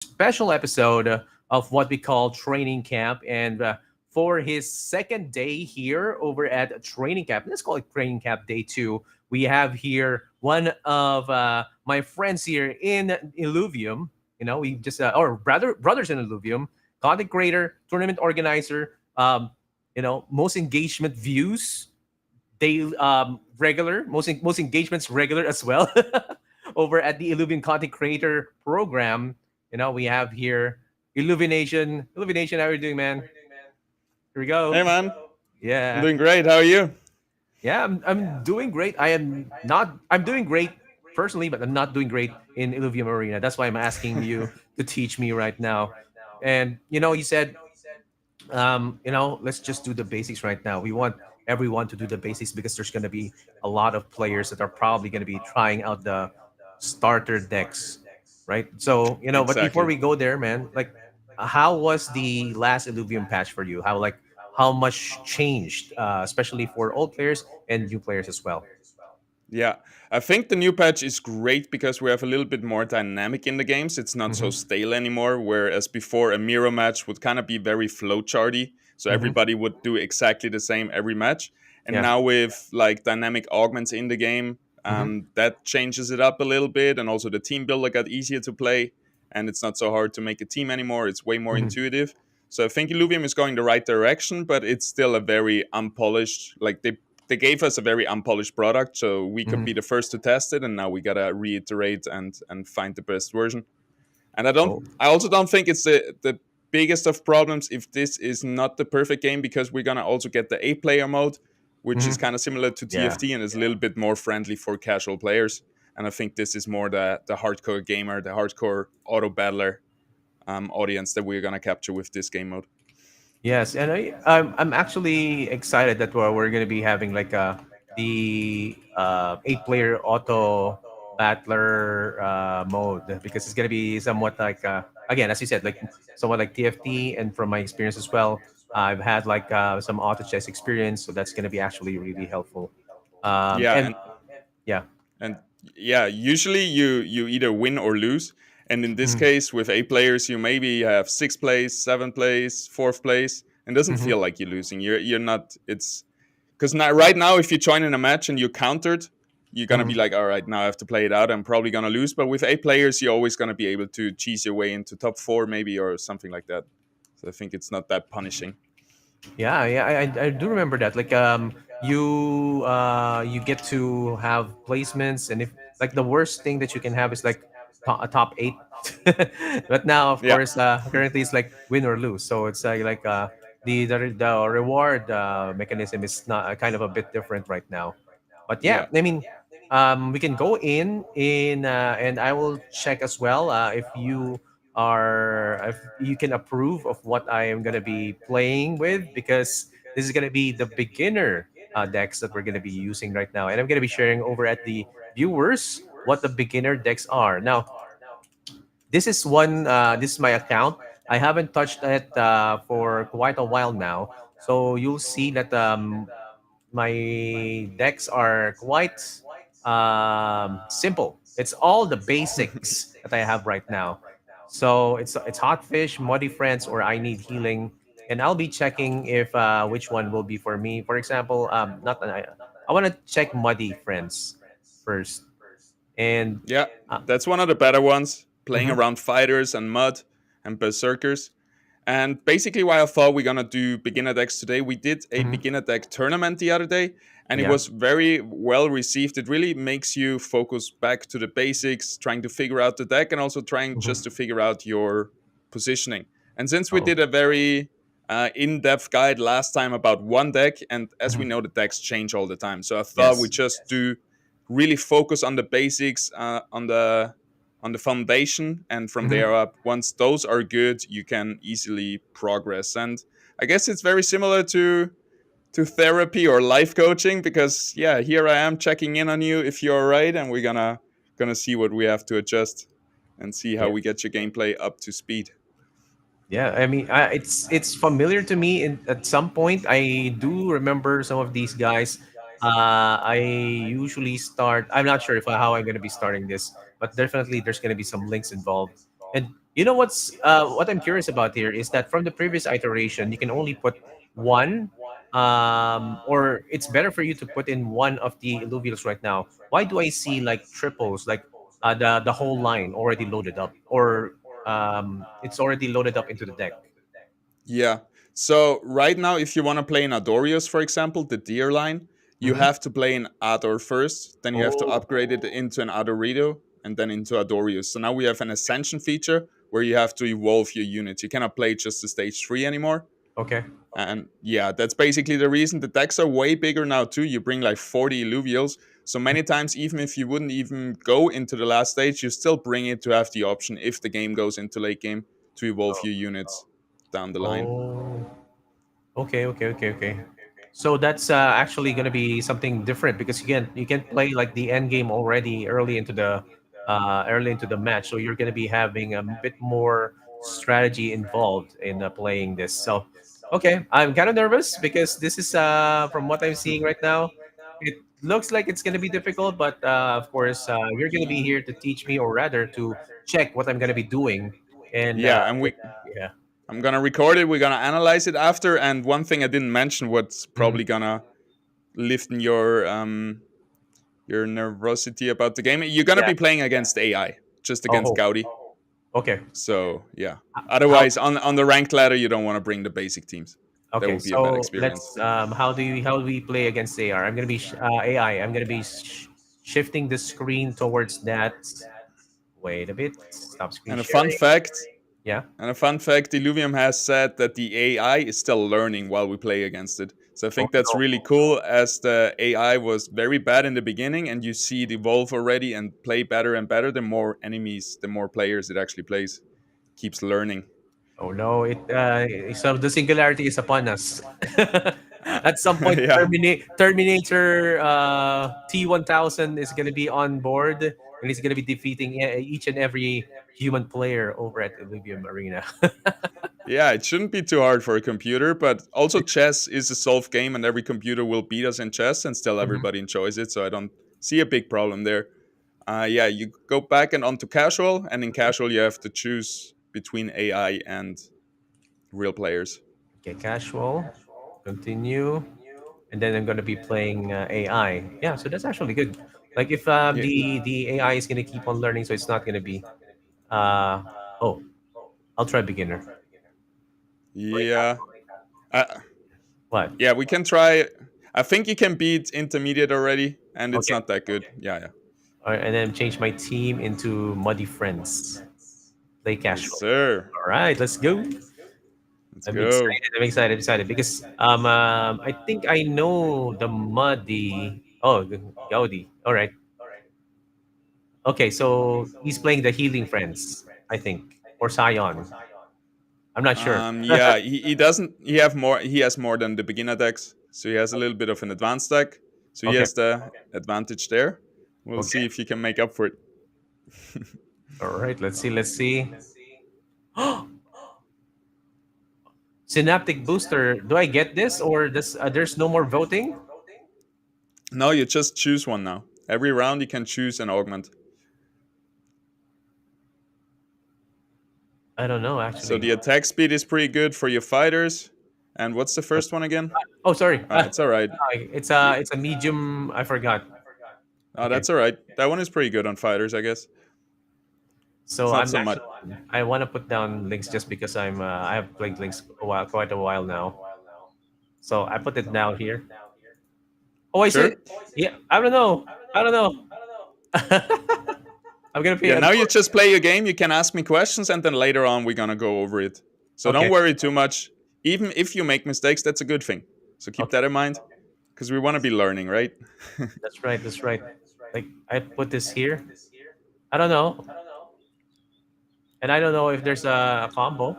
special episode of what we call training camp. And for his second day here over at training camp, let's call it training camp day two, we have here one of my friends here in Illuvium. We just, or brothers in Illuvium, content creator, tournament organizer, most engagement views, they regular, most engagements regular as well over at the Illuvian content creator program. We have here Illuvination. Illuvination, how are you doing, man? Here we go. Hey man, I'm Yeah. doing great. How are you? Yeah, I'm doing great. I'm doing great personally, but I'm not doing great in Illuvium Arena. That's why I'm asking you to teach me right now. And you said, let's just do the basics right now. We want everyone to do the basics because there's going to be a lot of players that are probably going to be trying out the starter decks, right? So, but before Exactly. we go there, man, like, how was the last Illuvium patch for you? How much changed, especially for old players and new players as well? Yeah, I think the new patch is great because we have a little bit more dynamic in the games. It's not so Mm-hmm. stale anymore. Whereas before, a mirror match would kind of be very flowcharty, so Mm-hmm. everybody would do exactly the same every match. And Yeah. now with like dynamic augments in the game, Mm-hmm. that changes it up a little bit. And also the team builder got easier to play, and it's not so hard to make a team anymore. It's way more Mm-hmm. intuitive. So I think Illuvium is going the right direction, but it's still a very unpolished. Like they gave us a very unpolished product, so we could Mm-hmm. be the first to test it, and now we gotta reiterate and find the best version. And Oh. I also don't think it's the biggest of problems if this is not the perfect game because we're gonna also get the 8 player mode, which is Mm-hmm. kind of similar to Yeah. TFT and is a little bit more friendly for casual players. And I think this is more the hardcore gamer, the hardcore auto battler audience that we're gonna capture with this game mode. Yes, and I'm actually excited that we're going to be having like the 8 player auto battler mode because it's going to be somewhat like again, as you said, like somewhat like TFT. And from my experience as well, I've had like some auto chess experience, so that's going to be actually really helpful. Yeah, And yeah. and yeah, usually you either win or lose. And in this Hmm. case, with 8 players, you maybe have sixth place, seventh place, fourth place, and it doesn't Hmm. feel like you're losing. You're not. It's because now right now, if you join in a match and you're countered, you're gonna Hmm. be like, all right, now I have to play it out. I'm probably gonna lose. But with 8 players, you're always gonna be able to cheese your way into top four, maybe, or something like that. So I think it's not that punishing. Yeah, yeah, I do remember that. Like, you get to have placements, and if like the worst thing that you can have is like a top eight, but now of Yeah, course, currently it's like win or lose. So it's the reward mechanism is not kind of a bit different right now. But yeah, yeah. I mean, we can go and I will check as well if you can approve of what I am gonna be playing with, because this is gonna be the beginner decks that we're gonna be using right now, and I'm gonna be sharing over at the viewers what the beginner decks are. Now, this is my account. I haven't touched it for quite a while now, so you'll see that my decks are quite simple. It's all the basics that I have right now. So it's Hotfish, Muddy Friends, or I Need Healing, and I'll be checking if which one will be for me. For example, not I want to check Muddy Friends first, and Yeah, uh, that's one of the better ones. Playing mhm, around fighters and mud and berserkers. And basically, why I thought we're gonna do beginner decks today, we did a mhm, beginner deck tournament the other day, and it yeah, was very well received. It really makes you focus back to the basics, trying to figure out the deck, and also trying mhm. just to figure out your positioning. And since we Oh, did a very in-depth guide last time about one deck, and as we mhm, know, the decks change all the time, so I thought we yes, just do really focus on the basics, on the foundation, and from mhm. there up, once those are good, you can easily progress. And I guess it's very similar to therapy or life coaching, because yeah, here I am checking in on you if you're right, and we're gonna see what we have to adjust and see how Yeah. we get your gameplay up to speed. Yeah, I mean, it's familiar to me. At some point, I do remember some of these guys. I usually start. I'm not sure if how I'm going to be starting this, but definitely there's going to be some links involved. And You know what I'm curious about here is that from the previous iteration, you can only put one, or it's better for you to put in one of the alluvials right now. Why do I see like triples, like the whole line already loaded up, or it's already loaded up into the deck? Yeah. So right now, if you want to play in Adorius, for example, the deer line, you Mm-hmm. have to play in Ador first. Then you have to Oh, upgrade it into an Adorito and then into Adorius. So now we have an Ascension feature where you have to evolve your units. You cannot play just the stage 3 anymore. okay. And yeah, that's basically the reason. The decks are way bigger now too. You bring like 40 alluvials. So many times, even if you wouldn't even go into the last stage, you still bring it to have the option if the game goes into late game to evolve your units down the line. Oh, okay, okay, okay, okay. So that's actually going to be something different because you can play like the end game already early into the match. So you're going to be having a bit more strategy involved in playing this. So okay, I'm kind of nervous because this is from what I'm seeing right now, it looks like it's going to be difficult. But of course, you're going to be here to teach me, or rather, to check what I'm going to be doing. And Yeah, and yeah. I'm gonna record it. We're gonna analyze it after. And one thing I didn't mention, what's Mhm. probably gonna lift your nervosity about the game. You're gonna Yeah. be playing against AI, just against Oh, Gaudi. okay. So yeah. How Otherwise, on the ranked ladder, you don't want to bring the basic teams. That Okay, would be a bad so experience. let's how do we play against AR? I'm gonna be AI. I'm gonna be shifting the screen towards that. Wait a bit. Stop screen And a fun sharing. fact, Yeah. Illuvium has said that the AI is still learning while we play against it. So I Oh think that's no. really cool as the AI was very bad in the beginning and you see it evolve already and play better and better. The more enemies, the more players it actually plays. Keeps learning. Oh no. So the singularity is upon us. At some point, Yeah. Terminator T1000 is gonna be on board, and he's gonna be defeating each and every human player over at Illuvium Arena. Yeah, it shouldn't be too hard for a computer, but also chess is a solved game and every computer will beat us in chess and still Mhm. everybody enjoys it. So I don't see a big problem there. Yeah, you go back and onto casual, and in casual you have to choose between AI and real players. Okay, casual. Continue. And then I'm gonna be playing AI. Yeah, so that's actually good. Like if Yeah, the AI is gonna keep on learning, so it's not gonna be. Uh, oh, I'll try beginner. Wait, yeah, uh, what? yeah. We can try. I think you can beat intermediate already, and it's Okay. not that good. Yeah, yeah. All right, and then change my team into Muddy Friends. Play Yes, casual. sir. All right, let's go. Let's I'm go. excited. I'm excited. Excited because I think I know the Muddy. Oh, the Gaudi. All right. Okay, so he's playing the Healing Friends, I think, or Scion. I'm not sure. Yeah, he doesn't. He have more. He has more than the beginner decks, so he has a little bit of an advanced deck. So he Okay. has the advantage there. We'll Okay. see if he can make up for it. All right. Let's see. Let's see. Synaptic booster. Do I get this, or this? There's no more voting. No, you just choose one now. Every round you can choose an augment. I don't know So actually. the attack speed is pretty good for your fighters. And what's the Uh, first one again? oh, sorry. It's all right. It's Y- a medium. I forgot. Oh, Okay. that's all right. That one is pretty good on fighters, I guess. So It's not I'm so much. actually I want to put down links just because I have played links quite a while now. So I put it down here. Oh, I see. Sure. Yeah. I don't know. I don't know. I'm gonna pay. Yeah, now you just play your game. You can ask me questions, and then later on we're gonna go over it. So don't Okay. worry too much. Even if you make mistakes, that's a good thing. So keep Okay. that in mind, because we want to be learning, right? That's right. That's right. Like I put this here. I don't know, and I don't know if there's a combo.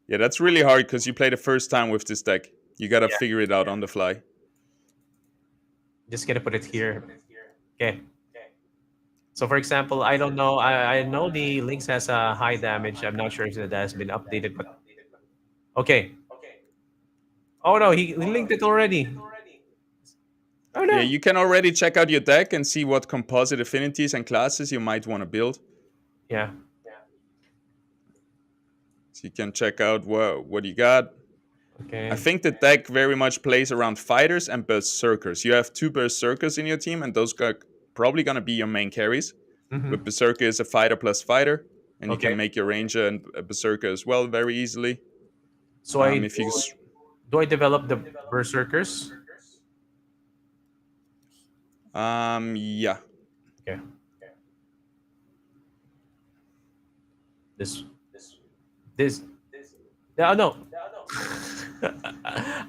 Yeah, that's really hard because you play the first time with this deck. You gotta Yeah. figure it out on the fly. Just gonna put it here. Okay. So for example, I don't know. I know the Lynx has a high damage. I'm not sure if that has been updated, but okay. Oh no, he linked it already. Oh Yeah, no. you can already check out your deck and see what composite affinities and classes you might want to build. Yeah. So you can check out what you got. I Okay. think the deck very much plays around fighters and berserkers. You have two berserkers in your team, and those are probably gonna be your main carries. With Mm-hmm. berserker is a fighter plus fighter, and you Okay. can make your ranger and a berserker as well very easily. So I If you do I develop the berserkers? yeah. Okay. This this no no.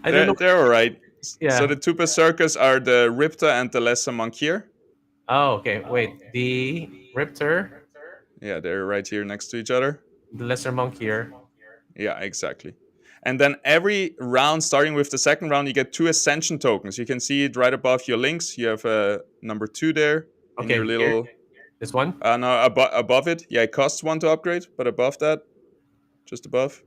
I don't know. They're all right. So Yeah. the two berserkers are the Ripta and the Lesser Monkier. Oh, okay. Wait. The Riptor, Yeah, they're right here next to each other. the lesser monk here. Yeah, exactly. And then every round, starting with the second round, you get two ascension tokens. You can see it right above your links. You have number 2 there in your Okay, here. little. This one. No, above it. Yeah, it costs 1 to upgrade, but above that, just above.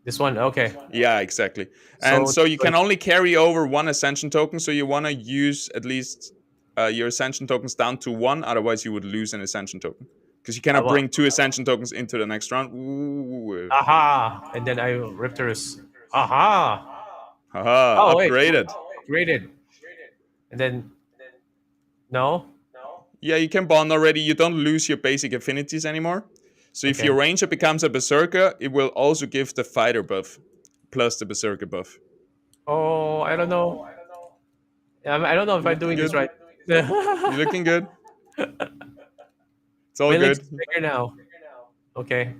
This one. Okay. Yeah, exactly. And So so you can only carry over one ascension token. So you want to use at least your ascension tokens down to 1. Otherwise, you would lose an ascension token because you cannot well, bring 2 ascension tokens into the next round. Ooh. aha, and then I Riptor's. Aha. Haha, Oh wait, upgraded. upgraded, and then no. Yeah, you can bond already. You don't lose your basic affinities anymore. So if Okay. your ranger becomes a berserker, it will also give the fighter buff plus the berserker buff. Oh, I don't know. I don't know if You're I'm looking doing this good. right. You're looking good. It's all My legs good. are bigger now. Okay.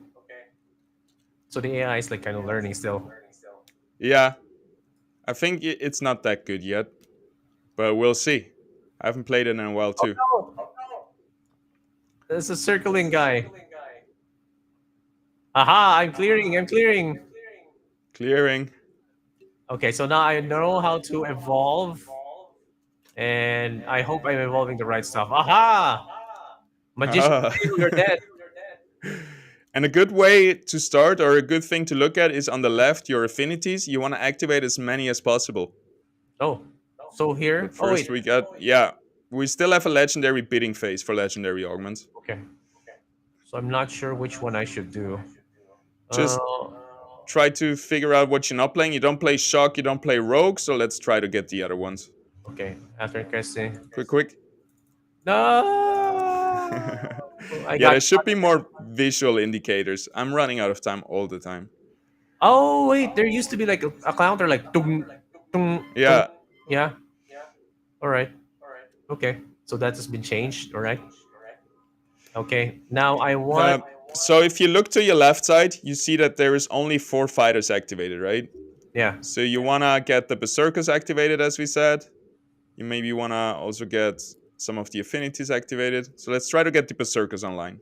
So the AI is like kind of learning still. Yeah, I think it's not that good yet, but we'll see. I haven't played it in a while too. Oh, there's a circling guy. Aha, I'm clearing. I'm clearing. Clearing. Okay, so now I know how to evolve, and I hope I'm evolving the right stuff. Aha! Magician fail, you're dead. And a good way to start, or a good thing to look at, is on the left, your affinities. You want to activate as many as possible. Oh, so here. But Oh wait. first, yeah, we still have a legendary bidding phase for legendary augments. Okay. So I'm not sure which one I should do. Uh, Just try to figure out what you're not playing. You don't play shock, you don't play rogue, so let's try to get the other ones. okay. After casting. Quick. No, I Yeah, got. there should be more visual indicators. I'm running out of time all the time. Oh wait, there used to be like a counter like tung, tung, tung. Yeah. Yeah. All right. Okay. So that has been changed. All right. Okay. Now I want. Uh, so if you look to your left side, you see that there is only 4 fighters activated, right? Yeah. So you wanna get the berserkers activated, as we said. You maybe wanna also get some of the affinities activated. So let's try to get the berserkers online.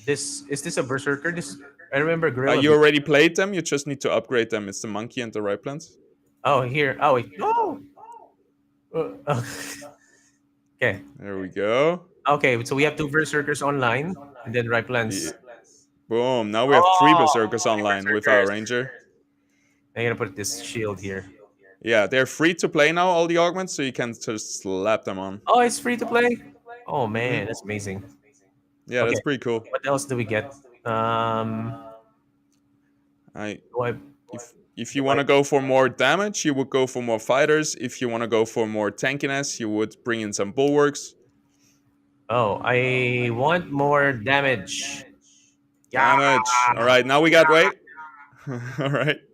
This is this a berserker? This I remember gorilla. You already played them. You just need to upgrade them. It's the monkey and the right plants. Oh here. Oh wait. No. Uh, okay. There we go. Okay. So we have two berserkers online, and then right Yeah. plans. Boom. Now we have 3 Oh, berserkers three online with our berserkers. ranger. I'm gonna put this shield here. Yeah, they're free to play now, all the augments, so you can just slap them on. Oh, it's free to play. Oh Hmm. man, that's amazing. Yeah, Okay. that's pretty cool. What else do we get? I Do I, if you want to go for more damage, you would go for more fighters. If you want to go for more tankiness, you would bring in some bulwarks. oh, I want more damage. Yeah. Damage. All right, now we got wait.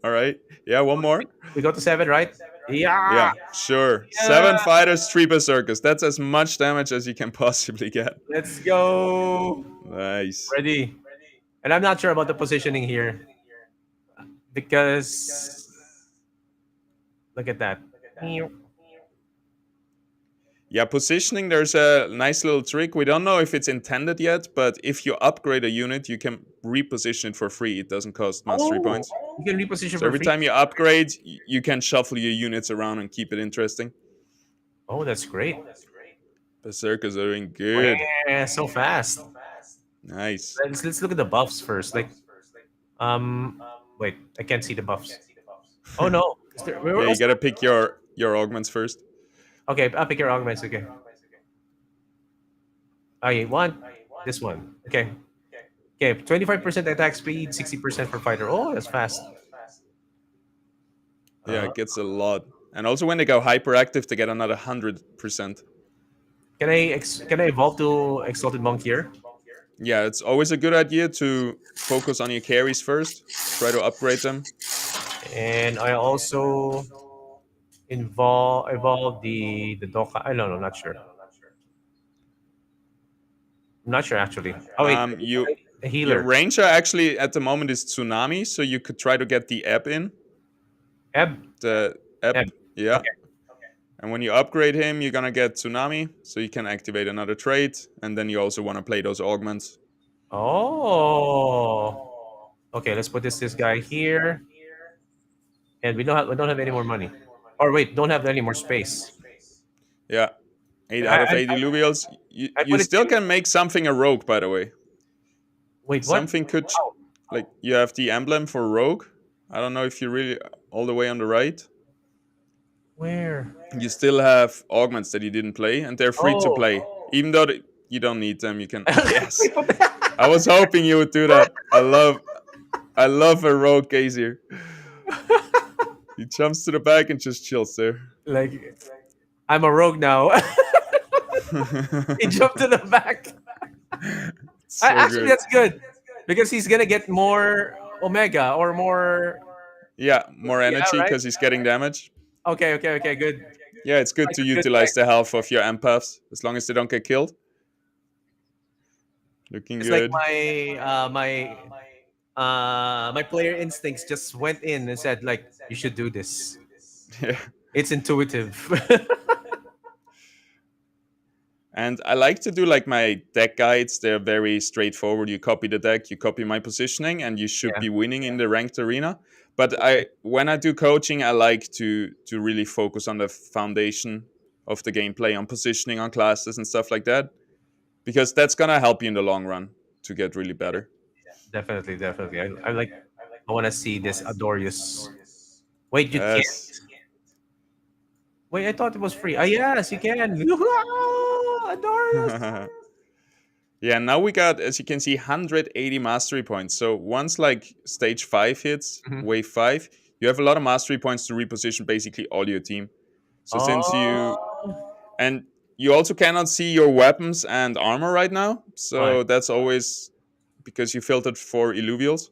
All right. Yeah, one more. We go to 7, right? Yeah. Yeah, sure. Yeah. 7 fighters, 3 berserkers. That's as much damage as you can possibly get. Let's go. Nice. Ready. And I'm not sure about the positioning here because look at that. Yeah, positioning, there's a nice little trick. We don't know if it's intended yet, but if you upgrade a unit, you can reposition it for free. It doesn't cost mastery Oh, points. you can reposition So for every free. time you upgrade, you can shuffle your units around and keep it interesting. Oh, that's great. Berserkers are doing good. Yeah, so fast. Nice. Let's look at the buffs first. Like, um, wait, I can't see the buffs. Oh no, Yeah, you gotta pick your augments first. okay, I'll pick your augments. Okay. I want this one. Okay. Okay, 25% attack speed, 60% for fighter. Oh, that's fast. Yeah, Uh, it gets a lot. And also when they go hyperactive, they get another 100%. can I evolve to Exalted Monk here? Yeah, it's always a good idea to focus on your carries first. Try to upgrade them. And I also evolve the Doka. I don't know, not sure. I'm not sure actually. Oh wait, You a Your healer. ranger actually at the moment is Tsunami, so you could try to get the ebb in. Eb. The ebb, Eb. yeah. Okay. And when you upgrade him, you're gonna get Tsunami, so you can activate another trait, and then you also want to play those augments. Oh. Okay, let's put this guy here, and we don't have any more money. Or wait, don't have any more space. Yeah, 8 I out of I, 8 illuvials. I You put it still in. can make something a rogue, by the way. Wait, what? Something could, Wow. like, you have the emblem for rogue. I don't know if you're really all the way on the right. Where? You still have augments that you didn't play, and they're free to Oh. play. Even though you don't need them, you can. Yes, Wait, what the- I was hoping you would do that. I love a rogue gazer. He jumps to the back and just chills there. like I'm a rogue now. He jumped to the back. So Actually, good. that's good because he's gonna get more omega or more. Yeah, more Yeah, energy right. because he's getting damage. Okay, okay, okay. Good. Yeah, it's good Like to a good guy. utilize the health of your empaths as long as they don't get killed. Looking It's like good. my player instincts just went in and said like you should do this. Yeah. It's intuitive. And I like to do like my deck guides. They're very straightforward. You copy the deck, you copy my positioning, and you should Yeah. be winning in the ranked arena. But Okay. when I do coaching, I like to really focus on the foundation of the gameplay, on positioning, on classes, and stuff like that, because that's gonna help you in the long run to get really better. Definitely, definitely. I like. I want to see this Adorius. Wait, you can't. Yes. Wait, I thought it was free. Ah, yes, you can. Adorius. Yeah, now we got, as you can see, 180 mastery points. So once like stage 5 hits, Mhm. wave 5, you have a lot of mastery points to reposition basically all your team. So since you Oh, and you also cannot see your weapons and armor right now, why? so that's always because you filtered for illuvials.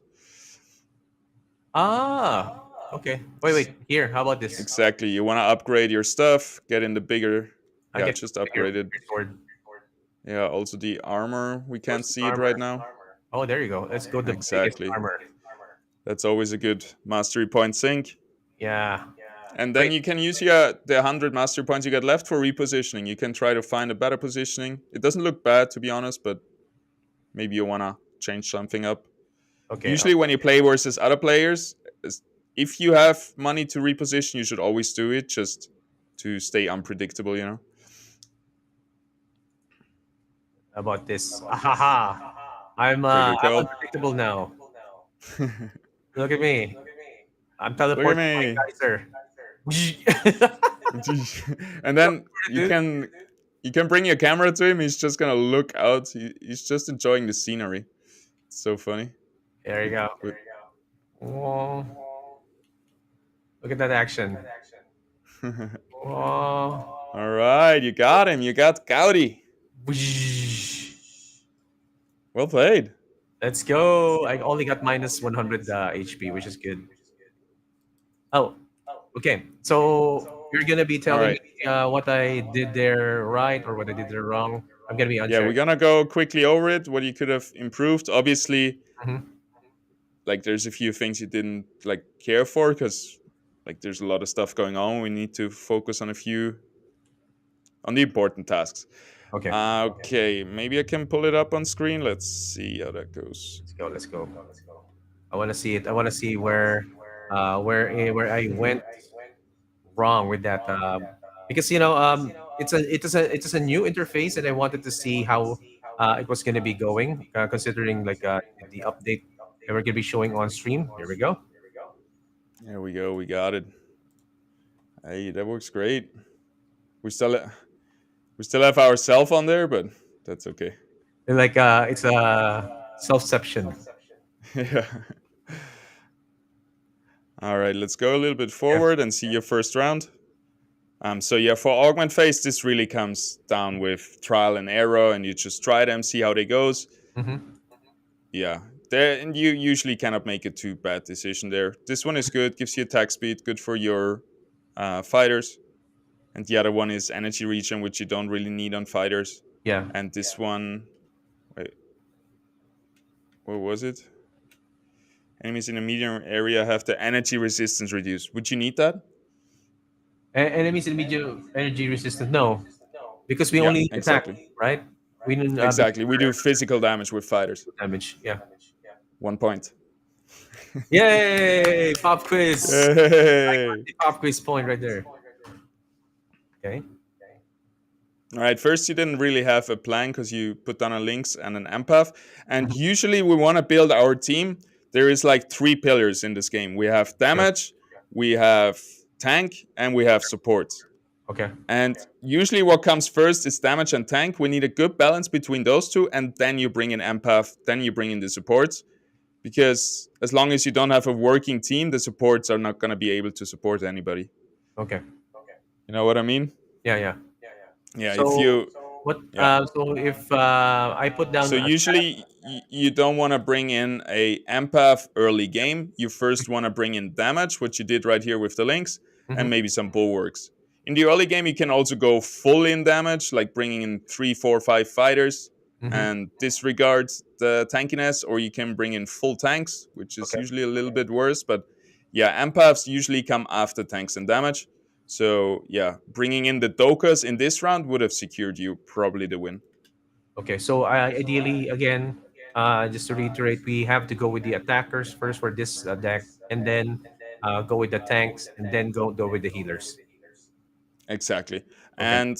Ah, okay. Wait, wait. Here, how about this? Exactly. You want to upgrade your stuff, get in the bigger. I Yeah, get just bigger, upgrade it. bigger sword. Yeah, also the armor, we Where's can't the see it right armor? now. Oh, there you go. Let's go the biggest Exactly. armor. That's always a good mastery point sink. Yeah. And then Wait. you can use the 100 mastery points you get left for repositioning. You can try to find a better positioning. It doesn't look bad, to be honest, but maybe you want to change something up. Okay. Usually, when you play versus other players, if you have money to reposition, you should always do it just to stay unpredictable, you know? How about this? Ahaha. I'm Critical. unpredictable now. Look at me. I'm Look at teleporting me. my geyser. And then Dude. you can bring your camera to him. He's just gonna look out. He's just enjoying the scenery. It's so funny. There you go. But Oh, look at that action. Oh. all right, you got him. You got Gaudi. Well played. Let's go. I only got minus 100 HP, which is good. Oh, okay. So you're gonna be All telling right. me what I did there right or what I did there wrong. I'm gonna be Yeah, unsure. we're gonna go quickly over it. What you could have improved. Obviously, Mhm. like there's a few things you didn't like care for because like there's a lot of stuff going on. We need to focus on a few on the important tasks. Okay. Okay, maybe I can pull it up on screen. Let's see how that goes. Let's go. Let's go. I want to see it. I want to see where I went wrong with that. Because it's a new interface, and I wanted to see how it was going to be going, considering like the update that we're going to be showing on stream. Here we go. There we go. We got it. Hey, that works great. We still we still have our cell phone there, but that's okay. And like it's. Self-ception. Yeah. All right, let's go a little bit Yeah. forward and see your first round. So yeah, for augment phase, this really comes down with trial and error, and you just try them, see how they goes. Mm-hmm. Yeah, there, and you usually cannot make a too bad decision there. This one is good, gives you attack speed, good for your fighters, and the other one is energy regen, which you don't really need on fighters. Yeah. And this one, wait, what was it? Enemies in the medium area have the energy resistance reduced. Would you need that? Enemies in medium energy resistance. No, because we Yeah, only attack, exactly. right? We didn't Exactly. We do physical damage with fighters. damage. Yeah. 1 point. Yay! Pop quiz. Yay! The pop quiz point right there. Okay. All right, first you didn't really have a plan because you put down a links and an empath. And Mhm. usually we want to build our team. There is like 3 pillars in this game. We have Okay. damage, we have tank, and we have support. Okay. And usually what comes first is damage and tank. We need a good balance between those two, and then you bring in empath, then you bring in the supports. Because as long as you don't have a working team, the supports are not going to be able to support anybody. Okay. You know what I mean? Yeah. Yeah. Yeah, if So you what? yeah. So if I put So down a usually you don't want to bring in a empath early game. You first want to bring in damage, which you did right here with the links, and Mhm. maybe some bulwarks. In the early game, you can also go full in damage, like bringing in 3, 4, 5 fighters Mhm. and disregard the tankiness, or you can bring in full tanks, which is Okay. usually a little bit worse. But yeah, empaths usually come after tanks and damage. So yeah, bringing in the Dokas in this round would have secured you probably the win. Okay. So ideally, again, just to reiterate, we have to go with the attackers first for this deck, and then go with the tanks, and then go with the healers. Exactly. Okay. And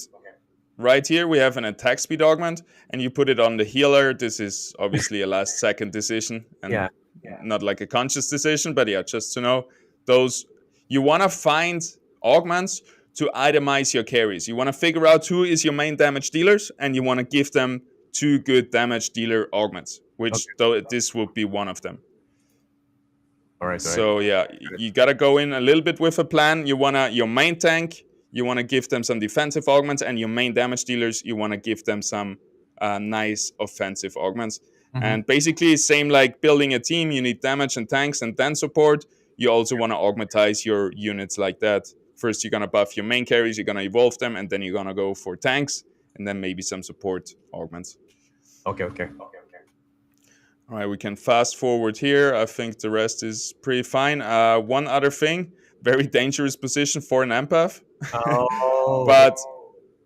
right here we have an attack speed augment, and you put it on the healer. This is obviously a last second decision and Yeah. not like a conscious decision, but yeah, just to know those you want to find augments to itemize your carries. You want to figure out who is your main damage dealers, and you want to give them 2 good damage dealer augments, which Okay. though this will be one of them. All right. All right. So yeah, you gotta go in a little bit with a plan. You wanna your main tank, you wanna give them some defensive augments, and your main damage dealers, you wanna give them some nice offensive augments. Mm-hmm. And basically, same like building a team. You need damage and tanks, and then support. You also wanna augmentize your units like that. First, you're gonna buff your main carries, you're gonna evolve them, and then you're gonna go for tanks, and then maybe some support augments. Okay. Okay. All right, we can fast forward here. I think the rest is pretty fine. One other thing, very dangerous position for an empath. Oh. Okay. But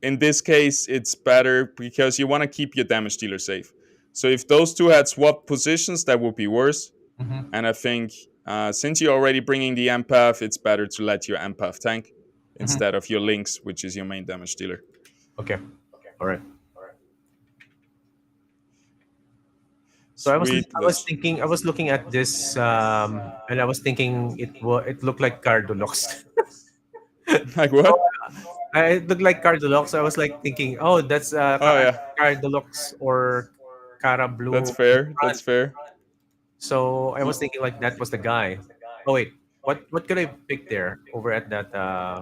in this case, it's better because you want to keep your damage dealer safe. So if those two had swapped positions, that would be worse. Mm-hmm. And I think since you're already bringing the empath, it's better to let your empath tank Mm-hmm. instead of your lynx, which is your main damage dealer. Okay. All right. So Sweet. I was Let's thinking I was looking at this and I was thinking it looked like Cardolox. like So what? it looked like Cardolox. So I was like thinking, oh, that's Oh yeah, Cardolox or Cara that's Blue in fair. That's front. fair. So I was thinking like that was the guy. Oh wait, what could I pick there over at that?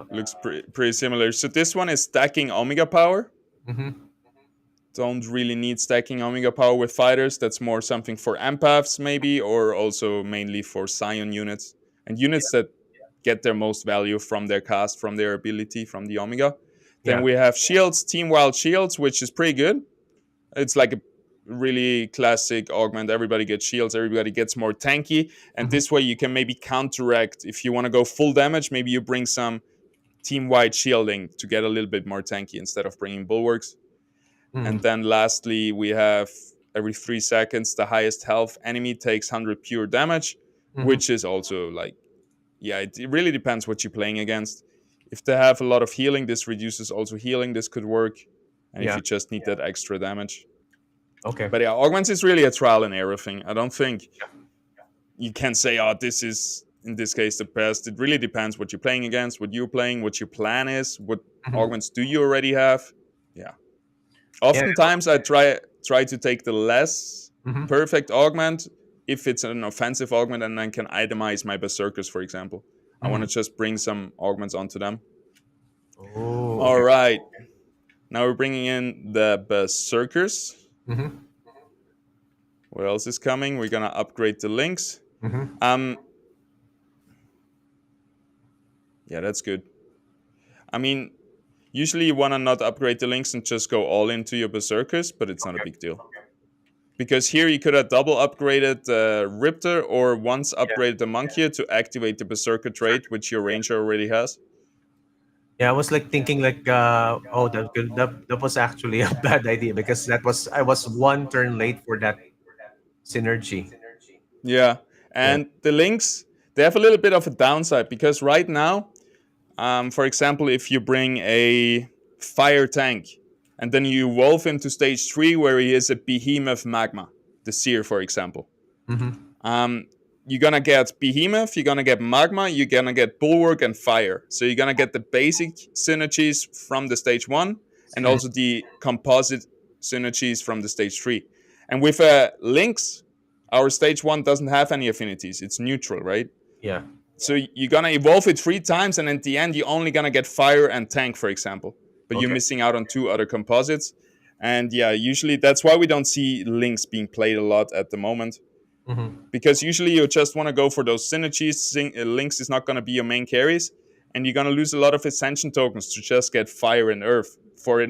Looks pretty similar. So this one is stacking Omega power. Mm-hmm. Don't really need stacking Omega power with fighters. That's more something for empaths, maybe, or also mainly for Scion units and Yeah, units that get their most value from their cast, from their ability, from the Omega. Then yeah. we have shields, Team Wild Shields, which is pretty good. It's like a really classic augment. Everybody gets shields, everybody gets more tanky. And Mm-hmm. this way you can maybe counteract. If you want to go full damage, maybe you bring some team wide shielding to get a little bit more tanky instead of bringing bulwarks. And Mm-hmm. then lastly, we have every 3 seconds, the highest health enemy takes 100 pure damage, Mm-hmm. which is also like, yeah, it really depends what you're playing against. If they have a lot of healing, this reduces also healing. This could work. And if Yeah. you just need that extra damage. Okay. But yeah, augments is really a trial and error thing. I don't think Yeah. you can say, oh, this is in this case the best. It really depends what you're playing against, what you're playing, what your plan is, what Mm-hmm. augments do you already have. Yeah. Yeah. Oftentimes I try to take the less Mm-hmm. perfect augment if it's an offensive augment, and then can itemize my berserkers, for example. I want to Mm-hmm. just bring some augments onto them. Oh, All okay. right. Now we're bringing in the berserkers. Mm-hmm. What else is coming? We're gonna upgrade the links. Mm-hmm. Um, yeah, that's good. I mean, usually you wanna not upgrade the links and just go all into your berserkers, but it's not a Okay. big deal because here you could have double upgraded the Riptor or once Yeah. upgraded the Monkey to activate the berserker trait, which your ranger already has. Yeah, I was like thinking like, oh, that was actually a bad idea because I was one turn late for that synergy. Yeah, Yeah. and the links, they have a little bit of a downside because right now, for example, if you bring a fire tank and then you evolve into stage 3 where he is a behemoth magma, the seer, for example, Mm-hmm. um, you're gonna get behemoth, you're gonna get magma, you're gonna get bulwark and fire. So you're gonna get the basic synergies from the stage 1 and also the composite synergies from the stage 3. And with links, our stage 1 doesn't have any affinities, it's neutral, right? Yeah. So you're gonna evolve it 3 times, and at the end you're only gonna get fire and tank, for example. But you're Okay. missing out on 2 other composites. And yeah, usually that's why we don't see links being played a lot at the moment. Mm-hmm. Because usually you just want to go for those synergies. Links is not going to be your main carries, and you're going to lose a lot of ascension tokens to just get fire and earth for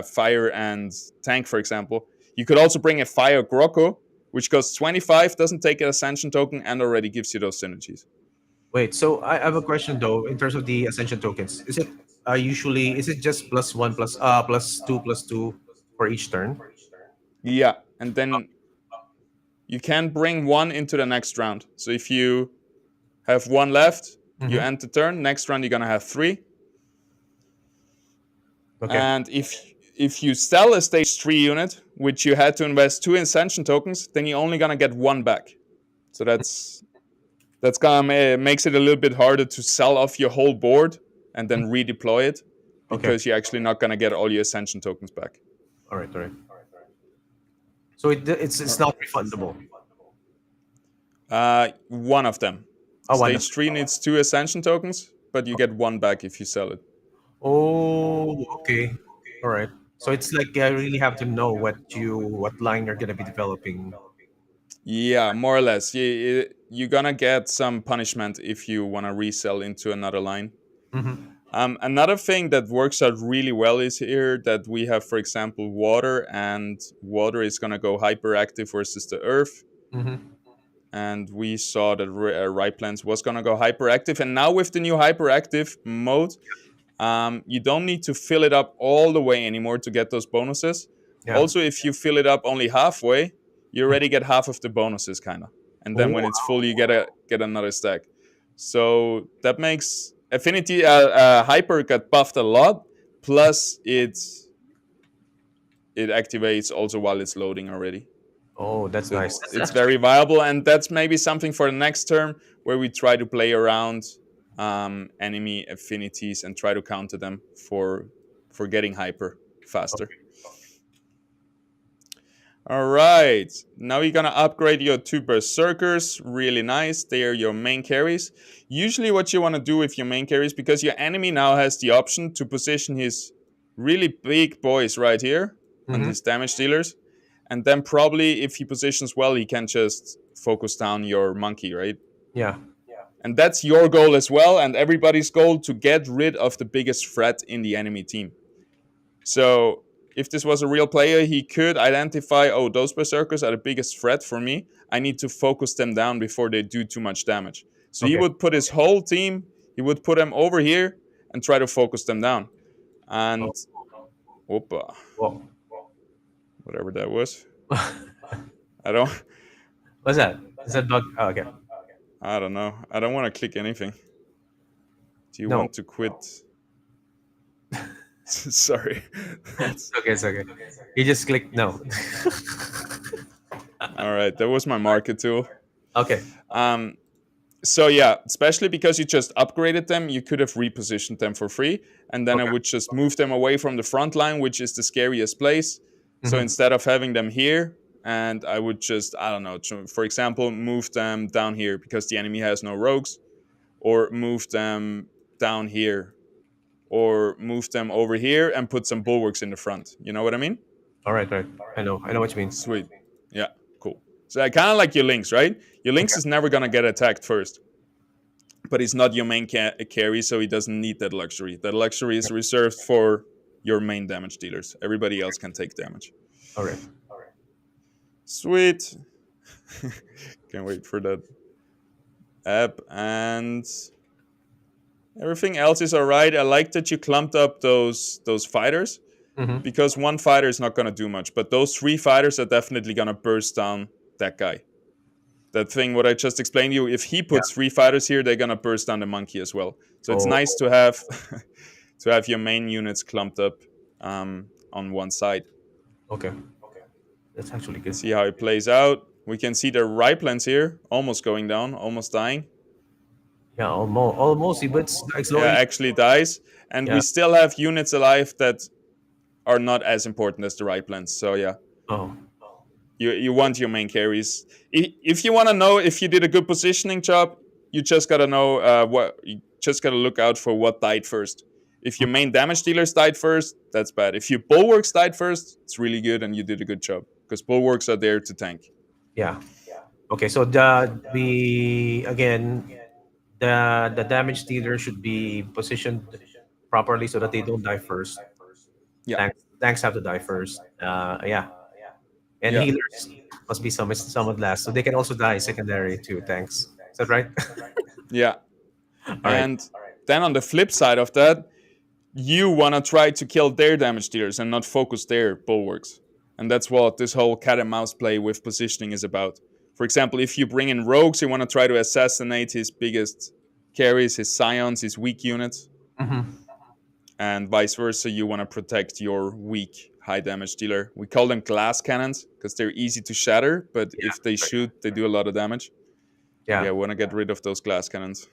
fire and tank, for example. You could also bring a fire Grocko, which costs 25, doesn't take an ascension token, and already gives you those synergies. Wait, so I have a question though in terms of the ascension tokens. Is it usually is it just plus one plus two for each turn? Yeah, and then you can bring one into the next round. So if you have one left, you Mm-hmm. end the turn. Next round, you're going to have 3. Okay. And if you sell a stage 3 unit, which you had to invest 2 ascension tokens, then you're only gonna get 1 back. So that's gonna makes it a little bit harder to sell off your whole board and then redeploy it Okay. because you're actually not gonna get all your ascension tokens back. All right. All right. So it's not refundable. One of them. Oh, one. Stage 3 needs 2 ascension tokens, but you get 1 back if you sell it. Oh, okay. All right. So it's like I really have to know what line you're gonna be developing. Yeah, more or less. You're gonna get some punishment if you wanna resell into another line. Mm-hmm. Another thing that works out really well is here that we have, for example, water, and water is going to go hyperactive versus the earth. Mm-hmm. And we saw that right plants was going to go hyperactive. And now with the new hyperactive mode, you don't need to fill it up all the way anymore to get those bonuses. Yeah. Also, if you fill it up only halfway, you already get half of the bonuses, kind of. And then Oh, when it's full, you get another stack. So that makes affinity hyper got buffed a lot. Plus, it activates also while it's loading already. oh, that's So nice. it's very viable, and that's maybe something for the next term where we try to play around enemy affinities and try to counter them for getting hyper faster. All right, now you're gonna upgrade your 2 berserkers. Really nice. They are your main carries. Usually, what you want to do with your main carries, because your enemy now has the option to position his really big boys right here on Mm-hmm. his damage dealers, and then probably if he positions well, he can just focus down your monkey, right? Yeah. And that's your goal as well, and everybody's goal to get rid of the biggest threat in the enemy team. So if this was a real player, he could identify, oh, those berserkers are the biggest threat for me. I need to focus them down before they do too much damage. So he Okay. would put his whole team, he would put them over here and try to focus them down. Oh, And opa, whoa. whatever that was. I don't What's that? Is that bug? Oh, okay. I don't know. I don't want to click anything. Do you No. want to quit? Sorry. It's okay. It's okay. You just click no. All right, that was my market tool. Okay. Um, so yeah, especially because you just upgraded them, you could have repositioned them for free, and then I Okay. would just move them away from the front line, which is the scariest place. So Mm-hmm. instead of having them here and I would just, I don't know, for example, move them down here because the enemy has no rogues, or move them down here, or move them over here and put some bulwarks in the front. You know what I mean? All right, right. I know what you mean. Sweet. Yeah, cool. So I kind of like your links, right? Your Okay. links is never gonna get attacked first, but he's not your main carry, so he doesn't need that luxury. That luxury is reserved for your main damage dealers. Everybody else can take damage. All right. Sweet. Can't wait for that app. And everything else is alright. I like that you clumped up those fighters Mm-hmm. because one fighter is not gonna do much, but those three fighters are definitely gonna burst down that guy. That thing what I just explained to you, if he Yeah. puts three fighters here, they're gonna burst down the monkey as well. So it's Oh, nice to have to have your main units clumped up on one side. okay. That's actually good. See how it plays out. We can see the Ripelands here almost going down, almost dying. Yeah, almost. But it's like Yeah, slowly. actually dies. And Yeah. we still have units alive that are not as important as the Ripelands. So yeah, Oh, you want your main carries. If you want to know if you did a good positioning job, you just gotta know what you just gotta look out for what died first. If your main damage dealers died first, that's bad. If your bulwarks died first, it's really good and you did a good job because bulwarks are there to tank. yeah. Okay, so the again the damage dealer should be positioned properly so that they don't die first. Yeah, Tanks have to die first. Yeah, and yeah, healers must be somewhat last, so they can also die secondary to tanks. Is that right? yeah. All right. And then on the flip side of that, you want to try to kill their damage dealers and not focus their bulwarks. And that's what this whole cat and mouse play with positioning is about. For example, if you bring in rogues, you want to try to assassinate his biggest carries, his scions, his weak units, Mm-hmm. and vice versa. You want to protect your weak high damage dealer. We call them glass cannons because they're easy to shatter, but Yeah. if they shoot, they do a lot of damage. Yeah. Yeah, we want to get rid of those glass cannons,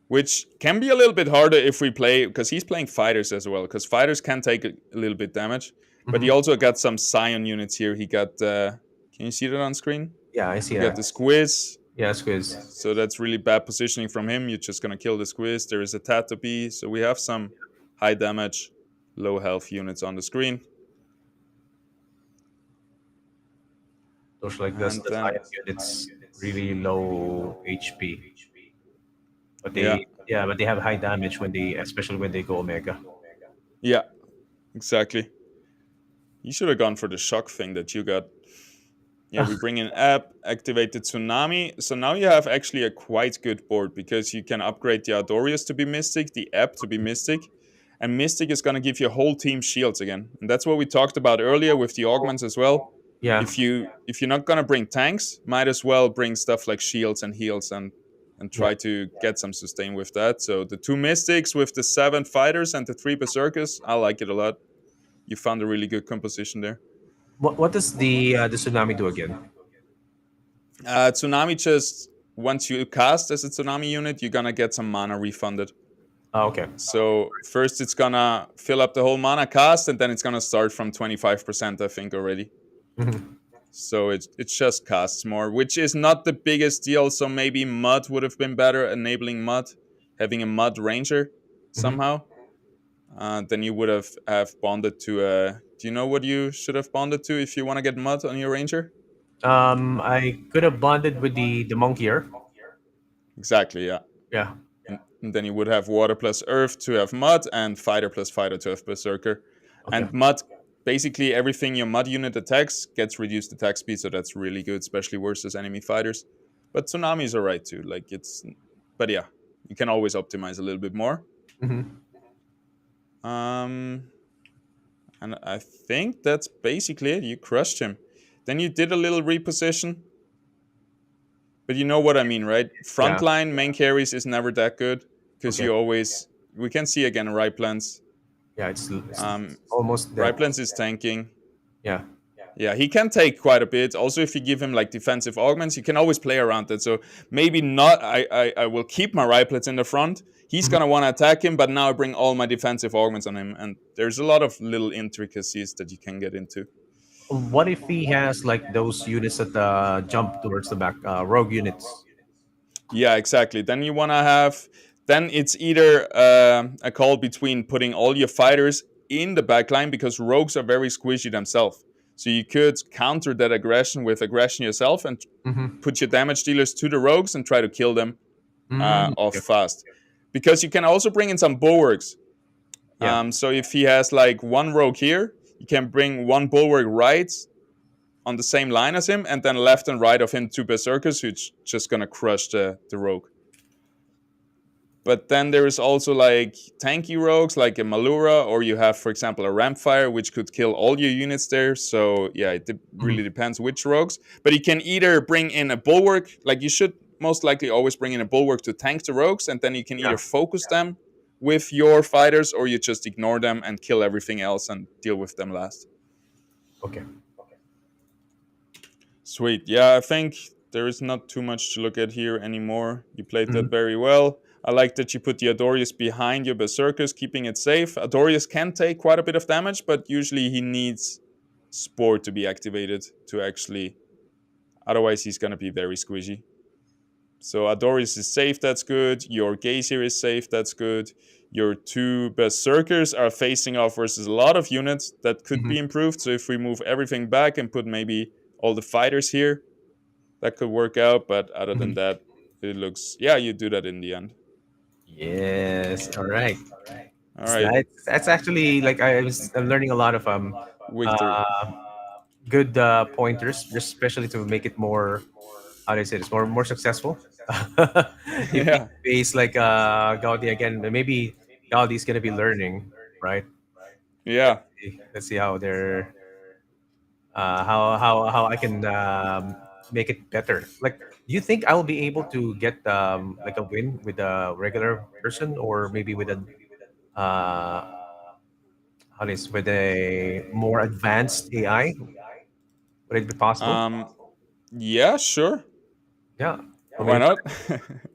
which can be a little bit harder if we play because he's playing fighters as well. Because fighters can take a little bit damage, but he Mm-hmm. also got some scion units here. He got. Can you see that on screen? Yeah, I see He got that. the squiz, Yeah, squiz. so that's really bad positioning from him. You're just gonna kill the squiz. There is a Tatapi, so we have some high damage, low health units on the screen, Those like this, and the then science units really low HP, but yeah, they have high damage when they, especially when they go omega. yeah, exactly. You should have gone for the shock thing that you got. Yeah, we bring in app, activate the tsunami. So now you have actually a quite good board because you can upgrade the Ardorius to be Mystic, the app to be Mystic, and Mystic is going to give your whole team shields again. And that's what we talked about earlier with the augments as well. Yeah, If you're not going to bring tanks, might as well bring stuff like shields and heals and yeah. try to get some sustain with that. So the two Mystics with the 7 fighters and the 3 berserkers, I like it a lot. You found a really good composition there. What does the tsunami do again? Tsunami just once you cast as a tsunami unit, you're gonna get some mana refunded. Oh, okay. So first it's gonna fill up the whole mana cast, and then it's gonna start from 25%, I think already. Mhm. So it just casts more, which is not the biggest deal. So maybe Mud would have been better, enabling Mud, having a Mud Ranger Mhm. somehow. Then you would have bonded to. Do you know what you should have bonded to if you want to get Mud on your Ranger? I could have bonded with the monkier. Exactly, yeah. Yeah. And then you would have water plus earth to have mud, and fighter plus fighter to have berserker. Okay. And mud, basically everything your mud unit attacks gets reduced attack speed, so that's really good, especially versus enemy fighters. But tsunami is alright too. But yeah, you can always optimize a little bit more. Hmm. Um, and I think that's basically it. You crushed him. Then you did a little reposition. But you know what I mean, right? Yeah. Frontline main carries is never that good because Okay. you always we can see again Ripelands. Yeah, it's Um, almost dead. Ripelands is tanking. Yeah. Yeah, he can take quite a bit. Also, if you give him like defensive augments, you can always play around it. So maybe not. I will keep my Riplets in the front. He's Mhm. gonna want to attack him, but now I bring all my defensive augments on him, and there's a lot of little intricacies that you can get into. What if he has like those units that jump towards the back, rogue units? Yeah, exactly. Then you want to have, then it's either a call between putting all your fighters in the backline because rogues are very squishy themselves. So you could counter that aggression with aggression yourself and Mm-hmm. put your damage dealers to the rogues and try to kill them off Okay. fast. Because you can also bring in some bulwarks. Yeah. So if he has like one rogue here, you can bring one bulwark right on the same line as him, and then left and right of him two berserkers who's just gonna crush the rogue. But then there is also like tanky rogues like a Malura, or you have, for example, a Rampfire, which could kill all your units there. So yeah, it really Mhm. depends which rogues. But you can either bring in a bulwark, like you should most likely always bring in a bulwark to tank the rogues, and then you can Yeah. either focus them with your fighters, or you just ignore them and kill everything else and deal with them last. Okay. Sweet. Yeah, I think there is not too much to look at here anymore. You played that Mhm. very well. I like that you put the Adorius behind your Berserkers, keeping it safe. Adorius can take quite a bit of damage, but usually he needs Spore to be activated to actually. Otherwise, he's going to be very squishy. So Adorius is safe, that's good. Your Gazier is safe, that's good. Your two Berserkers are facing off versus a lot of units. That could Mhm. be improved. So if we move everything back and put maybe all the fighters here, that could work out. But other than Mhm. that, it looks, yeah, you do that in the end. Yes. All right. All right, That's actually like I'm learning a lot of victory. uh good pointers, just especially to make it more, how do I say this, more successful. If we Yeah, face like Gaudi again, maybe Gaudi's gonna be learning, right? yeah. Let's see how they're how I can make it better. Like, do you think I will be able to get like a win with a regular person, or maybe with a uh, how is with a more advanced AI? Would it be possible? Um, yeah, sure. Yeah, or Why maybe not?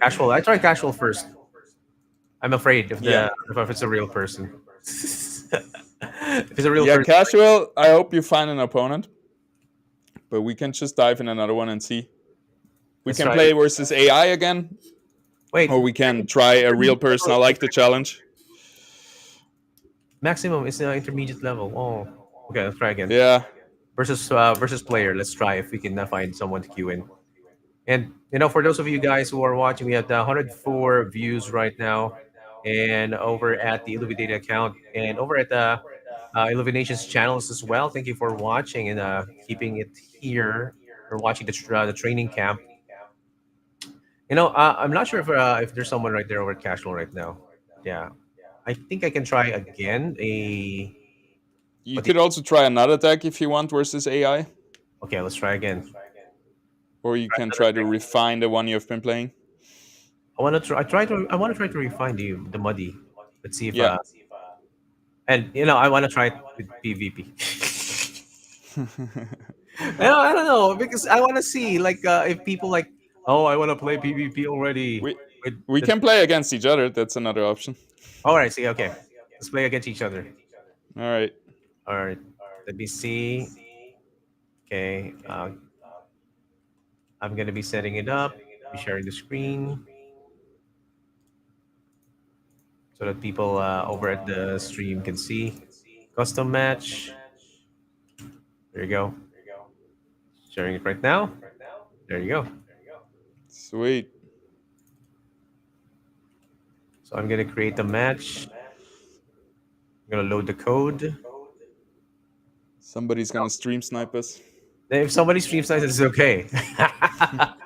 casual. I try casual first. I'm afraid if Yeah, if it's a real person. If it's a real yeah. person, like, Casual. I hope you find an opponent, but we can just dive in another one and see. We let's can try. play versus AI again, Wait, or we can try a real intermediate person. I level. like the challenge. Maximum is intermediate level. Oh, okay. Let's try again. Yeah. Versus player. Let's try if we can find someone to queue in. And for those of you guys who are watching, we have 104 views right now, and over at the Illuminated account, and over at the Illumination's channels as well. Thank you for watching and keeping it here or watching the training camp. I'm not sure if there's someone right there over at Casual right now. Yeah, I think I can try again. You What do could also try another deck if you want versus AI, Okay, let's try again. or you Try can another try to deck. refine the one you've been playing. I want to try to refine the muddy. Let's see if Yeah. and I want to try it with PvP. I don't know because I want to see like if people like, oh, I want to play PvP already we with we the. can play against each other. That's another option. All right, see, okay, let's play against each other. All right. All right, let me see. Okay, I'm gonna be setting it up, be sharing the screen so that people over at the stream can see. Custom match. There you go. Sharing it right now. There you go. Sweet. So I'm gonna create a match. I'm gonna load the code. Somebody's gonna stream snipe us. If somebody streams nice, it's okay.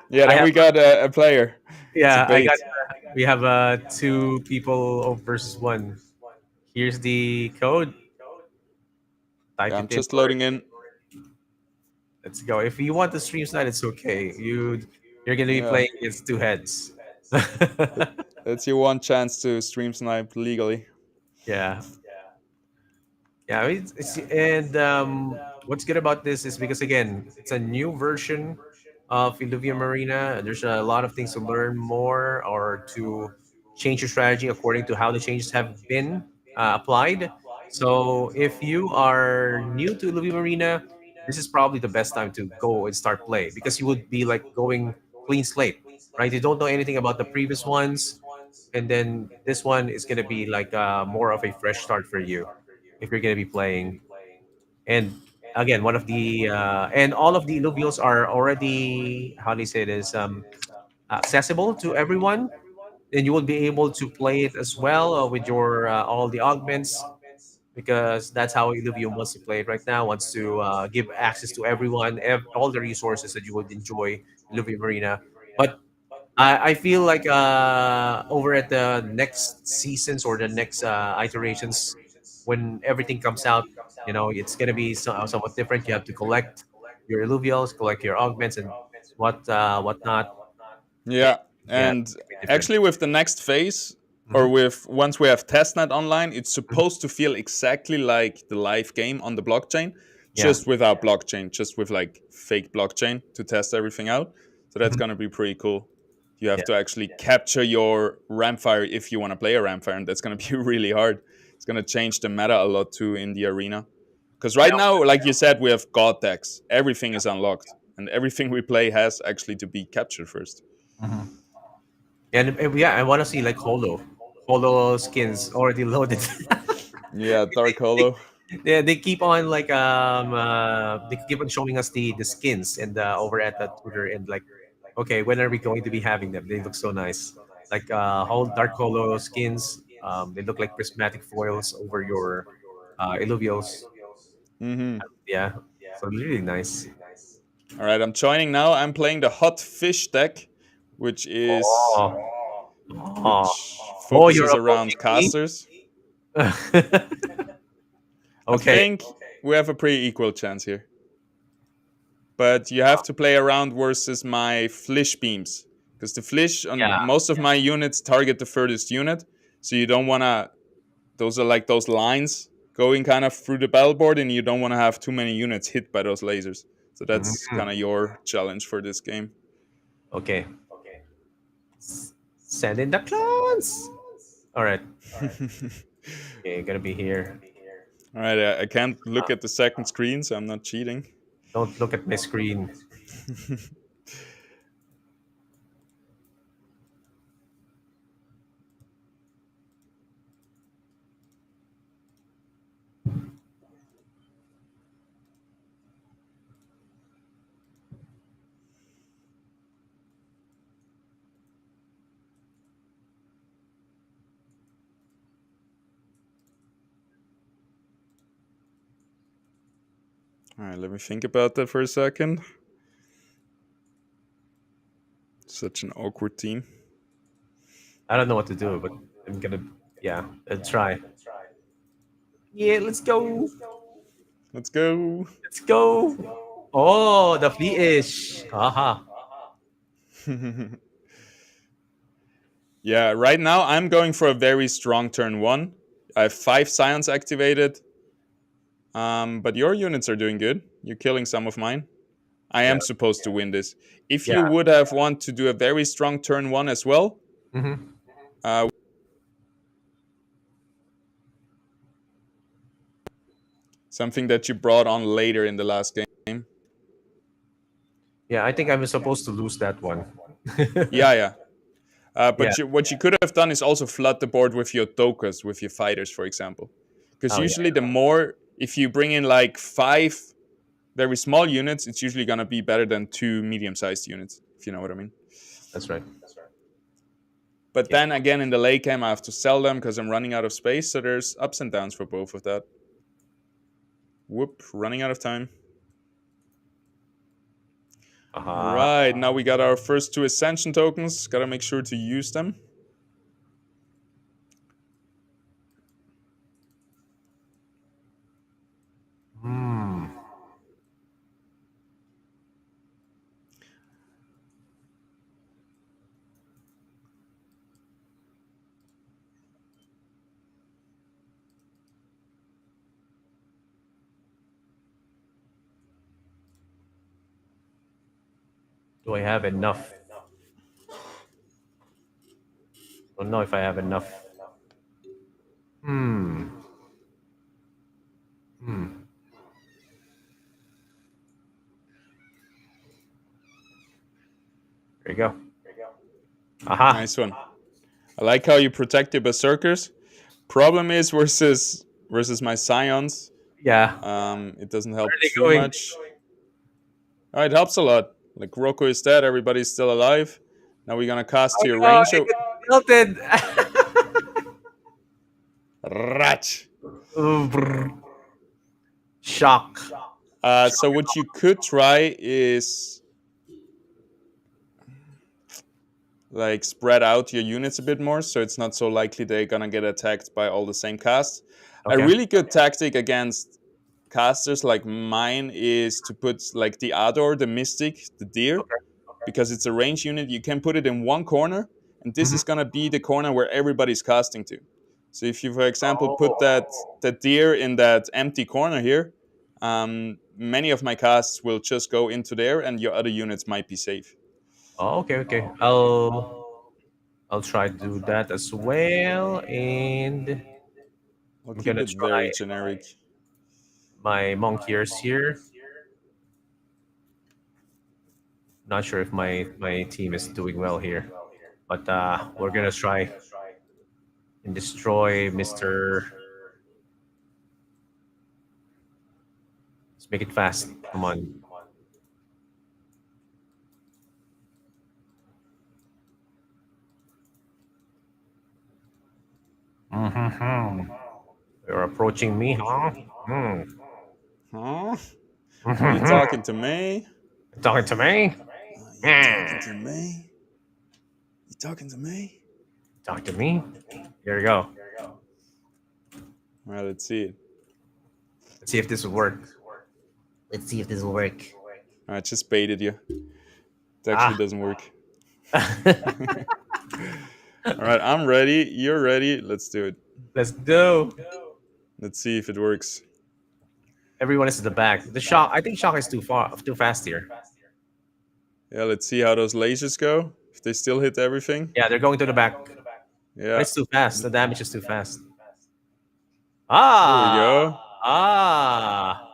Yeah, I then have, we got a player. It's a yeah, I got. bait. We have two people versus one. Here's the code. Yeah, Type I'm it in just for. loading in. Let's go. If you want the stream side, it's okay. You're gonna be Yeah, playing against two heads. that- that's your one chance to stream snipe legally. Yeah, yeah. And what's good about this is because again, it's a new version of Illuvia Marina. There's a lot of things to learn more or to change your strategy according to how the changes have been applied. So if you are new to Illuvia Marina, this is probably the best time to go and start play because you would be like going clean slate, right? You don't know anything about the previous ones, and then this one is gonna be like more of a fresh start for you if you're gonna be playing. And again, one of the and all of the illuvials are already, how do you say this, accessible to everyone, and you will be able to play it as well with your all the augments, because that's how Illuvium wants to play it right now. Wants to give access to everyone, all the resources that you would enjoy Illuvium Arena. But I feel like over at the next seasons or the next iterations, when everything comes out, it's gonna be somewhat different. You have to collect your Illuvials, collect your augments, and whatnot. Yeah, Yeah, and it's gonna be different. actually, with the next phase, or Hmm. with once we have testnet online, it's supposed to feel exactly like the live game on the blockchain, Yeah. just without blockchain, just with like fake blockchain to test everything out. So that's Hmm. gonna be pretty cool. You have Yeah. to actually capture your Ramfire if you want to play a Ramfire, and that's gonna be really hard. It's gonna change the meta a lot too in the arena. Because I right also, now, like you said, we have god decks. Everything is unlocked, and everything we play has actually to be captured first. mhm. And yeah, I want to see like holo skins already loaded. Yeah, Dark they, Hollow. they keep on like they keep on showing us the skins and over at the Twitter, and like, okay, when are we going to be having them? They look so nice, like whole dark holo skins. They look like prismatic foils over your illuvials. Mm-hmm. Yeah, so really nice. All right, I'm joining now. I'm playing the Hot Fish deck, which is Oh, oh, which oh, you're focuses around approaching me. casters. I Okay. think we have a pretty equal chance here. But you have to play around versus my Flish beams. Because the Flish on Yeah. most of my units target the furthest unit. So you don't wanna those are like those lines going kind of through the battleboard, and you don't want to have too many units hit by those lasers. So that's kind Mhm. of your challenge for this game. Okay. Send in the clones. All right. Okay, gonna be here. All right, I can't look at the second screen, so I'm not cheating. Don't look at my screen. All right, let me think about that for a second. Such an awkward team. I don't know what to do, but I'm gonna, yeah, I'll try. Yeah, let's go. Let's go. Let's go. Oh, the flea-ish. Aha. Yeah, right now I'm going for a very strong turn one. I have 5 scions activated, but your units are doing good. You're killing some of mine. I Yeah. am supposed to win this. If Yeah. you would have want to do a very strong turn one as well, Hmm. uh, something that you brought on later in the last game. Yeah, I think I'm supposed to lose that one. Yeah, yeah. Yeah. But what you could have done is also flood the board with your tokas, with your fighters, for example. Because Oh yeah. usually, the more, if you bring in like 5 very small units, it's usually going to be better than 2 medium-sized units, if you know what I mean. That's right. But Yeah. then again, in the late game, I have to sell them because I'm running out of space. So there's ups and downs for both of that. Whoop, running out of time. All Uh-huh. right, now we got our first 2 ascension tokens. Gotta make sure to use them. Hmm. Do I have enough? Don't know if I have enough. Hmm. Hmm. Aha. Nice one. I like how you protect your berserkers. Problem is versus my scions. Yeah. It doesn't Where are help they too going? much. It helps a lot. Like Roku is dead, everybody's still alive. Now we're gonna cast Oh to your no, range. it got melted. Rach. Ooh, brr. Shock. So what you could try is like spread out your units a bit more, so it's not so likely they're gonna get attacked by all the same casts. A Okay. really good tactic against casters like mine is to put like the Ador, the Mystic, the Deer, Okay. because it's a range unit. You can put it in one corner, and this Hmm. is gonna be the corner where everybody's casting to. So if you, for example, put Oh. that deer in that empty corner here, many of my casts will just go into there, and your other units might be safe. Oh, okay, okay. I'll try to do that as well, and I'll I'm keep gonna it try very generic. my monk ears here. Not sure if my team is doing well here, but we're gonna try and destroy Mister. Let's make it fast. Come on. Mm-hmm. You're approaching me, huh? Hmm. Huh? Are you Mm-hmm. talking to me? Talking to me? Are you talking Hmm. to me? You talking to me? Talk to me. Here we go. All right, let's see it. Let's see if this will work. Let's see if this will work. I just baited you. It actually Ah. doesn't work. All right, I'm ready. You're ready. Let's do it. Let's go. Let's see if it works. Everyone is at the back. The shock. I think shock is too far, too fast here. Yeah, let's see how those lasers go. If they still hit everything. Yeah, they're going to the back, but Yeah. it's too fast. The damage is too fast. There we Ah. go. Ah.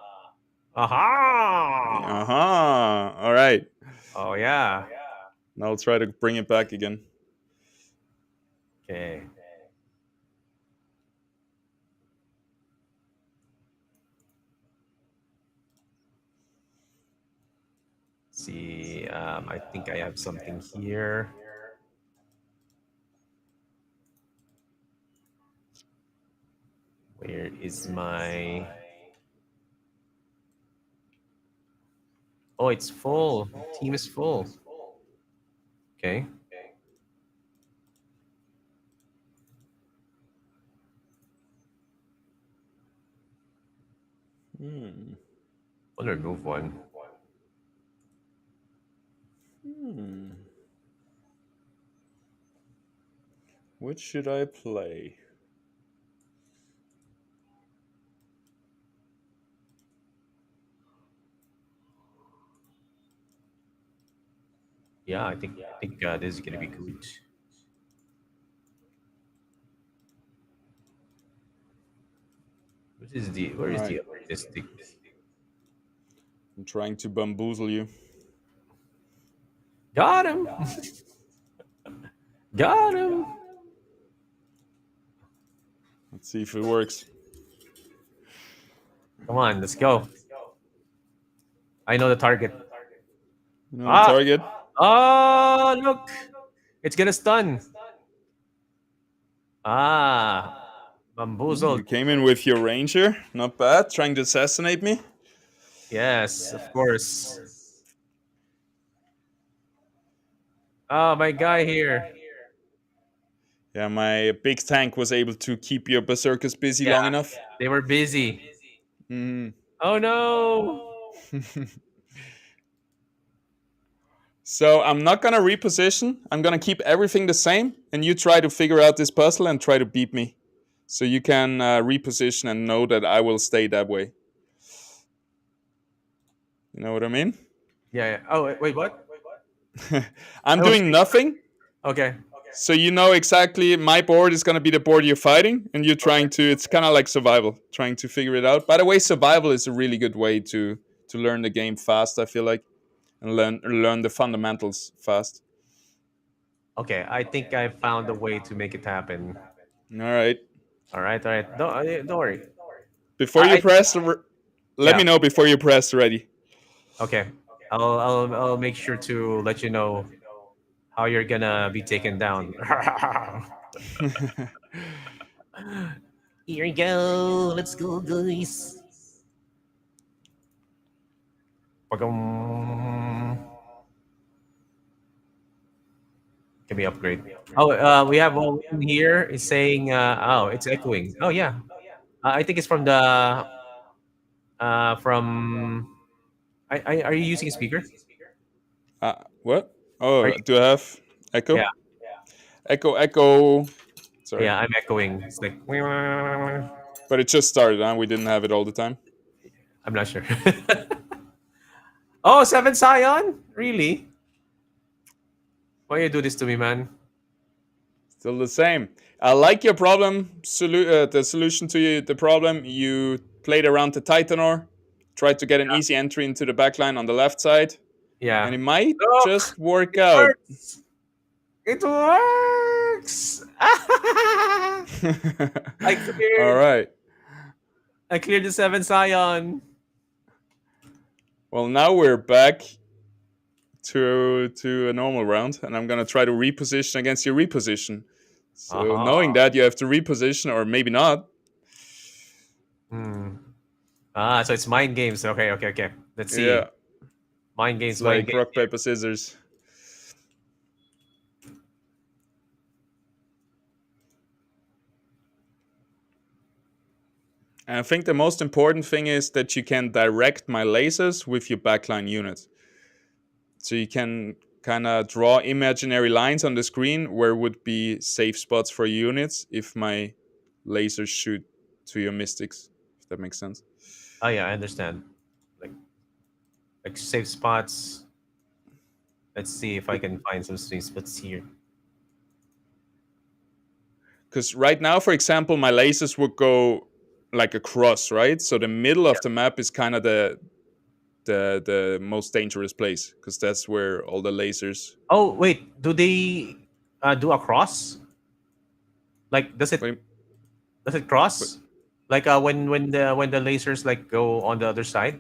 Uh Aha. huh. All right. Oh yeah. Now I'll try to bring it back again. Okay. See. I think I have something here. Where is my? Oh, it's full. Team is full. Okay. Hmm. I'll remove one. Hmm. What should I play? Yeah, I think this is gonna be good. Where All is right. the other stick? I'm trying to bamboozle you. Got him. Got him. Let's see if it works. Come on, let's go. I know the target. You know the Ah. target? Oh, look. It's gonna stun. Ah. You Bamboozled. came in with your ranger. Not bad. Trying to assassinate me. Yes, of course. Oh, my guy here. Yeah, my big tank was able to keep your berserkers busy Yeah, long enough. they were busy. Mhm. Oh no. So I'm not gonna reposition. I'm gonna keep everything the same, and you try to figure out this puzzle and try to beat me. So you can reposition and know that I will stay that way. You know what I mean? Yeah, yeah. Oh, wait, what? I'm I was doing nothing, okay. so you know exactly my board is gonna be the board you're fighting, and you're Okay. trying to. It's kind of like survival, trying to figure it out. By the way, survival is a really good way to learn the game fast. I feel like and learn the fundamentals fast. Okay, I think I found a way to make it happen. All right. All right, all right. Don't worry. Before you I press, let me yeah. know before you press ready. Okay. I'll make sure to let you know how you're gonna be taken down. Here we go. Let's go, guys. Pagum. Can we upgrade? Oh, we have one here. It's saying, oh, it's echoing. Oh yeah, I think it's from the from. Are you using a speaker? What? Are Oh, you? do I have Yeah, echo? Echo, echo. Sorry. yeah. I'm echoing. It's like But it just started, huh? We didn't have it all the time. I'm not sure. Oh, seven Scion? Really? Why you do this to me, man? Still the same. I like your problem. The solution to the problem. You played around the Titanor, tried to get an easy entry into the backline on the left side, Yeah. and it might Look, just work it out. works. It works. I All cleared. right. I cleared the seven Scion. Well, now we're back to a normal round, and I'm gonna try to reposition against your reposition. So knowing Uh-huh. that you have to reposition, or maybe not. Hmm. Ah, so it's mind games. Okay, okay, okay. Let's see. Yeah, Mind it's games, mind like games rock here. paper scissors. And I think the most important thing is that you can direct my lasers with your backline unit. So you can kind of draw imaginary lines on the screen where would be safe spots for units if my lasers shoot to your mystics. If that makes sense. Oh yeah, I understand. Like safe spots. Let's see if I can find some safe spots here. Because right now, for example, my lasers would go like across, right? So the middle of Yeah. the map is kind of the most dangerous place because that's where all the lasers. Oh wait, do they do a cross? Like Wait, does it but, cross? Like when the lasers like go on the other side,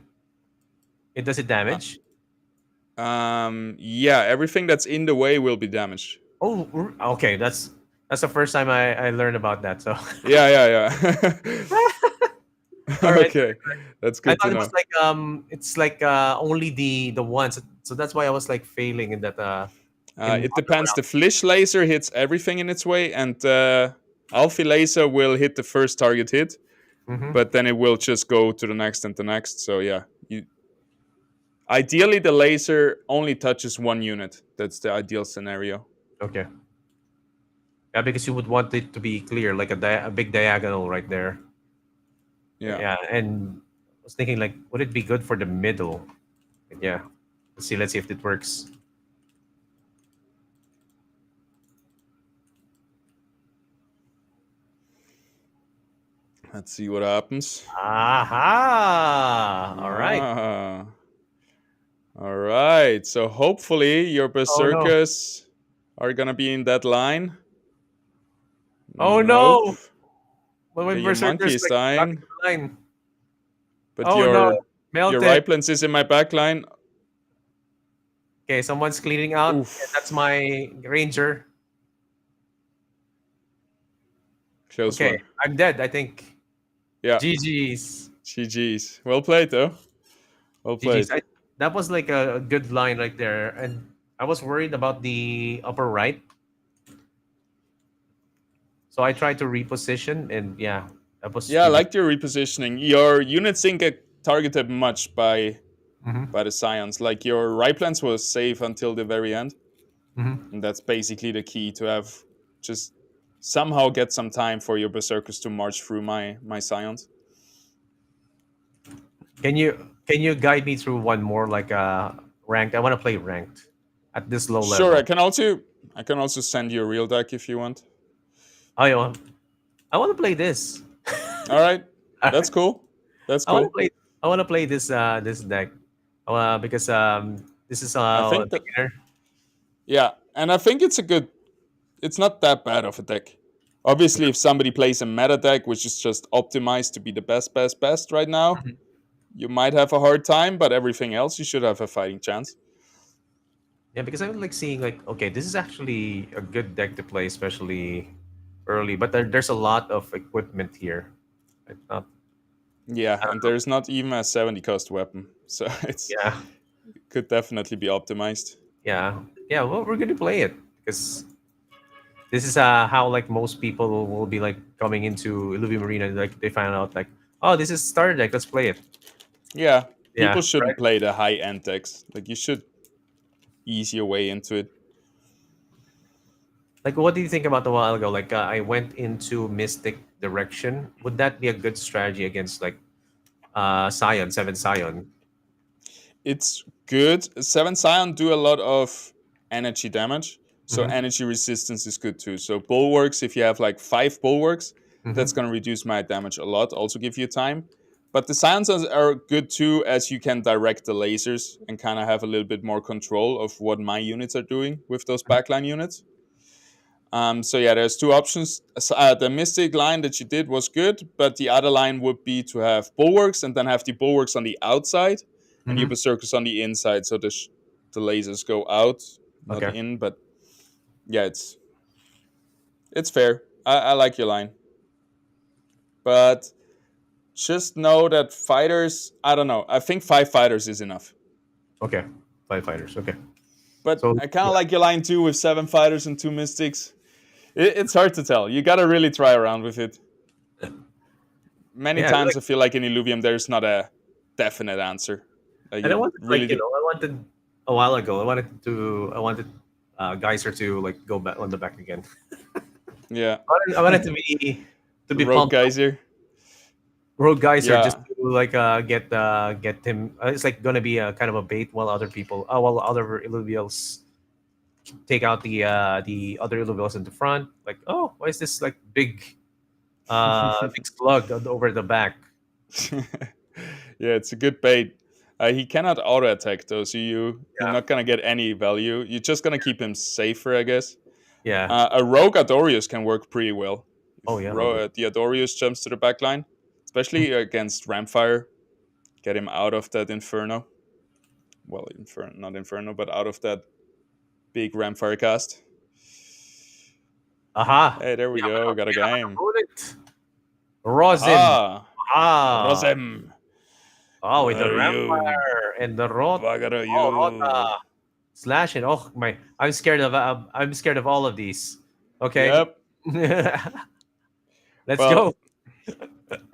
it does it damage? yeah, everything that's in the way will be damaged. Oh, okay. That's the first time I learned about that. So, Yeah, yeah, yeah. all right. Okay, that's I good to thought it was know. like it's like only the ones. So that's why I was like failing in that in It other depends. The rounds. Flish laser hits everything in its way, and Alfie laser will hit the first target hit, Mm-hmm. but then it will just go to the next and the next. So yeah, ideally the laser only touches one unit. That's the ideal scenario. Okay. Yeah, because you would want it to be clear, like a big diagonal right there. Yeah. Yeah, and I was thinking like, would it be good for the middle? But yeah, let's see. Let's see if it works. Let's see what happens. Aha! All right. Ah, all right. So hopefully your Oh no! berserkers are gonna be in that line. Oh Nope. no! Well, my Okay, your monkey berserker's is like stuck in dying, the line. but Oh no! your Melted. Riplance is in my backline. Okay, someone's cleaning out, and that's Oof, my ranger. close Okay, one. I'm dead. I think. Yeah, GG's. GG's. Well played though. Well GG's. played. That was like a good line right there, and I was worried about the upper right, so I tried to reposition, and yeah, that was Yeah, I really. liked your repositioning. Your units didn't get targeted much Hmm. by the Scions. Like your Riplance was safe until the very end. Hmm. And that's basically the key to have just somehow get some time for your berserkers to march through my scions. Can you guide me through one more like ranked? I want to play ranked at this low Sure, level. I can also send you a real deck if you want. I want to play this. All right, I that's cool. That's want to cool. play. I want to play this this deck because this is I think that beginner. yeah, and I think it's a good it's not that bad of a deck. Obviously, if somebody plays a meta deck which is just optimized to be the best right now, Mhm. you might have a hard time, but everything else you should have a fighting chance. Yeah, because I'm like seeing like, okay, this is actually a good deck to play, especially early. But there's a lot of equipment here. It's not, Yeah, I don't and know. there's not even a 70 cost weapon, so it's Yeah, could definitely be optimized. yeah, yeah. Well, we're gonna play it because this is how like most people will be like coming into Illuvium Arena. Like they find out like, oh, this is starter deck. Let's play it. Yeah, Yeah, people shouldn't right. play the high end decks. Like you should ease your way into it. Like, what do you think about a while ago? Like, I went into Mystic direction. Would that be a good strategy against like Scion, Seven Scion? It's good. Seven Scion do a lot of energy damage, so Mm-hmm. energy resistance is good too. So bulwarks, if you have like 5 bulwarks, that's Mm-hmm. gonna reduce my damage a lot. Also give you time. But the Scions are good too, as you can direct the lasers and kind of have a little bit more control of what my units are doing with those backline units. So yeah, there's two options. The Mystic line that you did was good, but the other line would be to have bulwarks and then have the bulwarks on the outside and your Mm-hmm. berserkers on the inside, so the lasers go out, not Okay. in. But yeah, it's fair. I like your line, but just know that fighters. I don't know. I think 5 fighters is enough. Okay. Five fighters. Okay. But So I kind yeah. of like your line too with 7 fighters and 2 mystics. It's hard to tell. You gotta really try around with it. Many Yeah. times Like, I feel like in Illuvium there's not a definite answer. and I You wanted really like do. I wanted a while ago. I wanted Geyser to like go back on the back again. Yeah. I wanted to be Rogue pumped up. Geyser. Rogue Geyser just Yeah. to like get him. It's like gonna be a kind of a bait while other people, while other Illuvials take out the other Illuvials in the front. Like, oh, why is this like big slug over the back? Yeah, it's a good bait. He cannot auto attack though, so you're Yeah, not gonna get any value. You're just gonna keep him safer, I guess. yeah. A Rogue Adorius can work pretty well. Oh If yeah, Rogue. The Adorius jumps to the back line, especially against Ramfire, get him out of that Inferno. Well, Inferno, not Inferno, but out of that big Ramfire cast. Aha! Hey, there We we have go. an, Got we a have an game. opponent. Rosim. Aha! Ah. Rosem! Oh, with the Where are you? Rampire and the Bugger you! Rota slashing. Oh my! I'm scared of all of these. Okay, Yep. let's Well, go.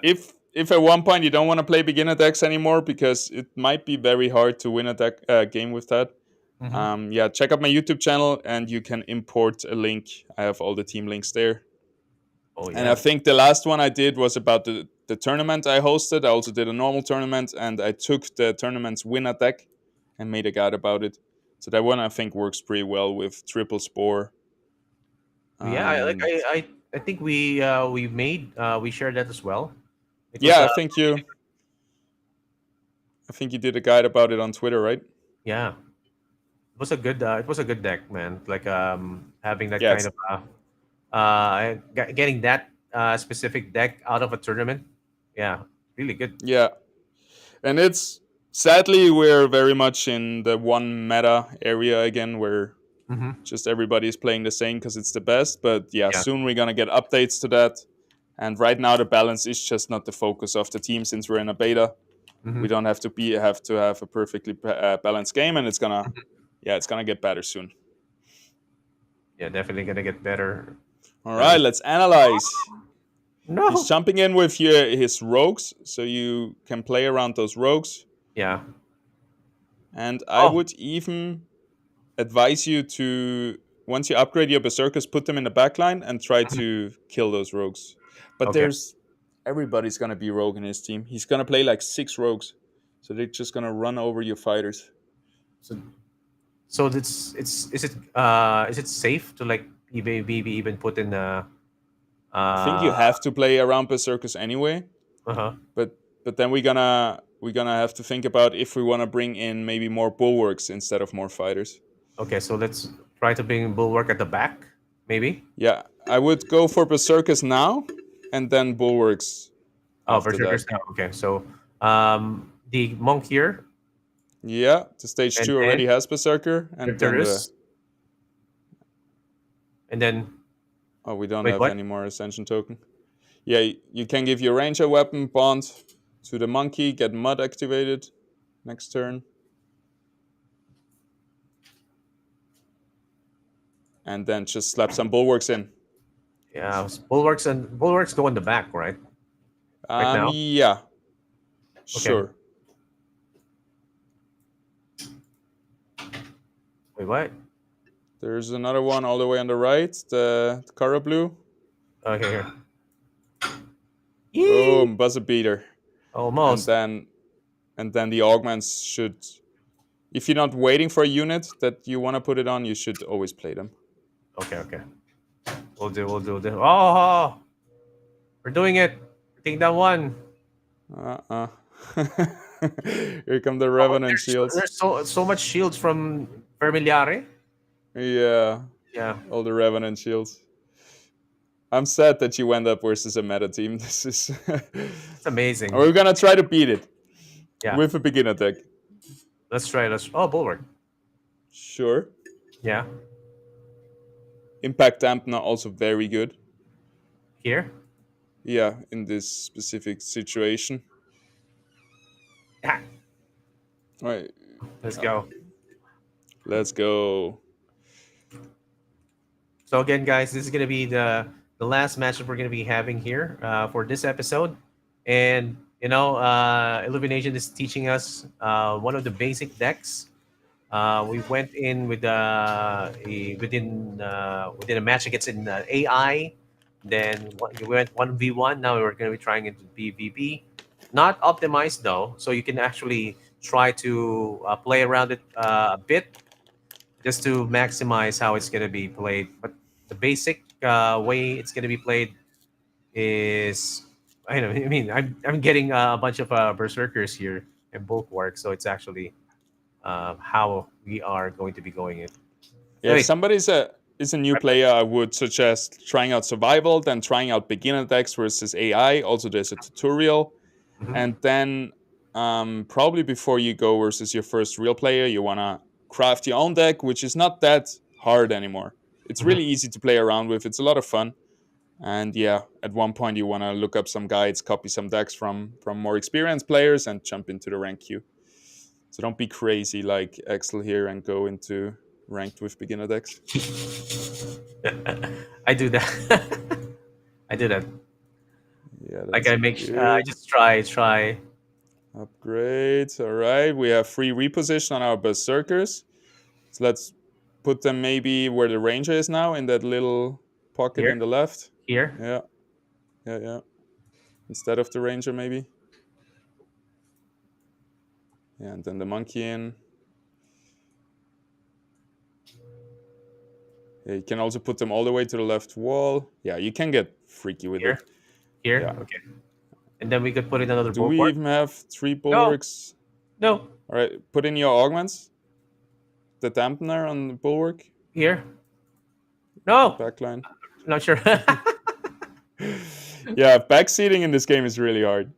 if at one point you don't want to play beginner decks anymore because it might be very hard to win a deck game with that, Hmm. yeah, check out my YouTube channel and you can import a link. I have all the team links there. Oh And I yeah. think the last one I did was about the tournament I hosted. I also did a normal tournament and I took the tournament's winner deck and made a guide about it. So that one I think works pretty well with triple spore. Yeah, And I think we made we shared that as well. It was yeah, I think you did a guide about it on Twitter, right? yeah, it was a good deck, man. Like having that Yeah, kind it's of getting that specific deck out of a tournament. Yeah, really good. yeah. And it's sadly we're very much in the one meta area again where Hmm. just everybody's playing the same because it's the best. But yeah, Yeah. soon we're gonna get updates to that. And right now the balance is just not the focus of the team since we're in a beta. Hmm. We don't have to have a perfectly balanced game, and it's gonna get better soon. Yeah, definitely gonna get better All very right, soon. let's analyze. He's No. jumping in with his rogues, so you can play around those rogues. Yeah. And I Oh, would even advise you to, once you upgrade your berserkers, put them in the backline and try mhm. to kill those rogues. But Okay. there's everybody's gonna be rogue in his team. He's gonna play like 6 rogues, so they're just gonna run over your fighters. So so is it safe to like maybe even put in I think you uh have to play around berserkers anyway, uh-huh. but then we're gonna have to think about if we want to bring in maybe more bulwarks instead of more fighters. Okay, so let's try to bring bulwark at the back. maybe. Yeah, I would go for Berserkers now, and then Bulwarks Oh, after that. Berserkers now. Okay, so the monk here, Yeah, the stage and 2 then already has Berserker, and then the... Arcturus, and then Oh, we don't wait, have what? any more Ascension token. Yeah, you can give your Ranger weapon bond to the monkey, get Mud activated next turn, and then just slap some Bulwarks in. Yeah, bulwarks go in the back, right? Right now. Yeah, Okay. sure. Wait, what? There's another one all the way on the right, the Cara Blue. Okay, here. Yee! Boom, Buzzer Beater. And Almost. then the augments should, if you're not waiting for a unit that you want to put it on, you should always play them. Okay, okay. We'll do. Oh, we're doing it. We're taking down one. Uh-uh. Here come the Oh, Revenant shields. there's so much shields from Vermiliare. Yeah, Yeah, all the Revenant shields. I'm sad that you went up versus a meta team. This is... it's amazing. We're gonna try to beat it Yeah, with a beginner deck. let's try. Oh, bulwark. Sure. Yeah, Impact Dampener also very good. here. Yeah, in this specific situation. Yeah, All right, let's go. let's go. So again, guys, this is gonna be the last match that we're gonna be having here for this episode, and Illumination is teaching us one of the basic decks. We went in with within a match against an AI. Then we went 1v1. Now we're going to be trying it PvP. Not optimized though, so you can actually try to play around it a bit just to maximize how it's going to be played. But the basic way it's going to be played is I mean I'm getting a bunch of berserkers here and bulwark, so it's actually how we are going to be going it. Yeah, if Anyway, somebody's a new player, I would suggest trying out survival, then trying out beginner decks versus AI. Also, there's a tutorial, mhm, and then probably before you go versus your first real player, you wanna craft your own deck, which is not that hard anymore. It's mhm. really easy to play around with. It's a lot of fun. And yeah, at one point you want to look up some guides, copy some decks from more experienced players, and jump into the rank queue. So don't be crazy like Excel here and go into ranked with beginner decks. I do that. I do that. Yeah, Like that's I make I good. just try. Upgrade. All right, we have free reposition on our berserkers. So let's put them maybe where the ranger is now, in that little pocket Here, in the left. here. Yeah, yeah. Instead of the ranger, maybe. Yeah, and then the monkey in. Yeah, you can also put them all the way to the left wall. Yeah, you can get freaky with Here, it. here. Yeah. Okay, and then we could put in another Do we bulwark. even have 3 No, bulwarks? no. All right, put in your augments. The dampener on the bulwark, Here, the no. backline. Not sure. Yeah, backseating in this game is really hard.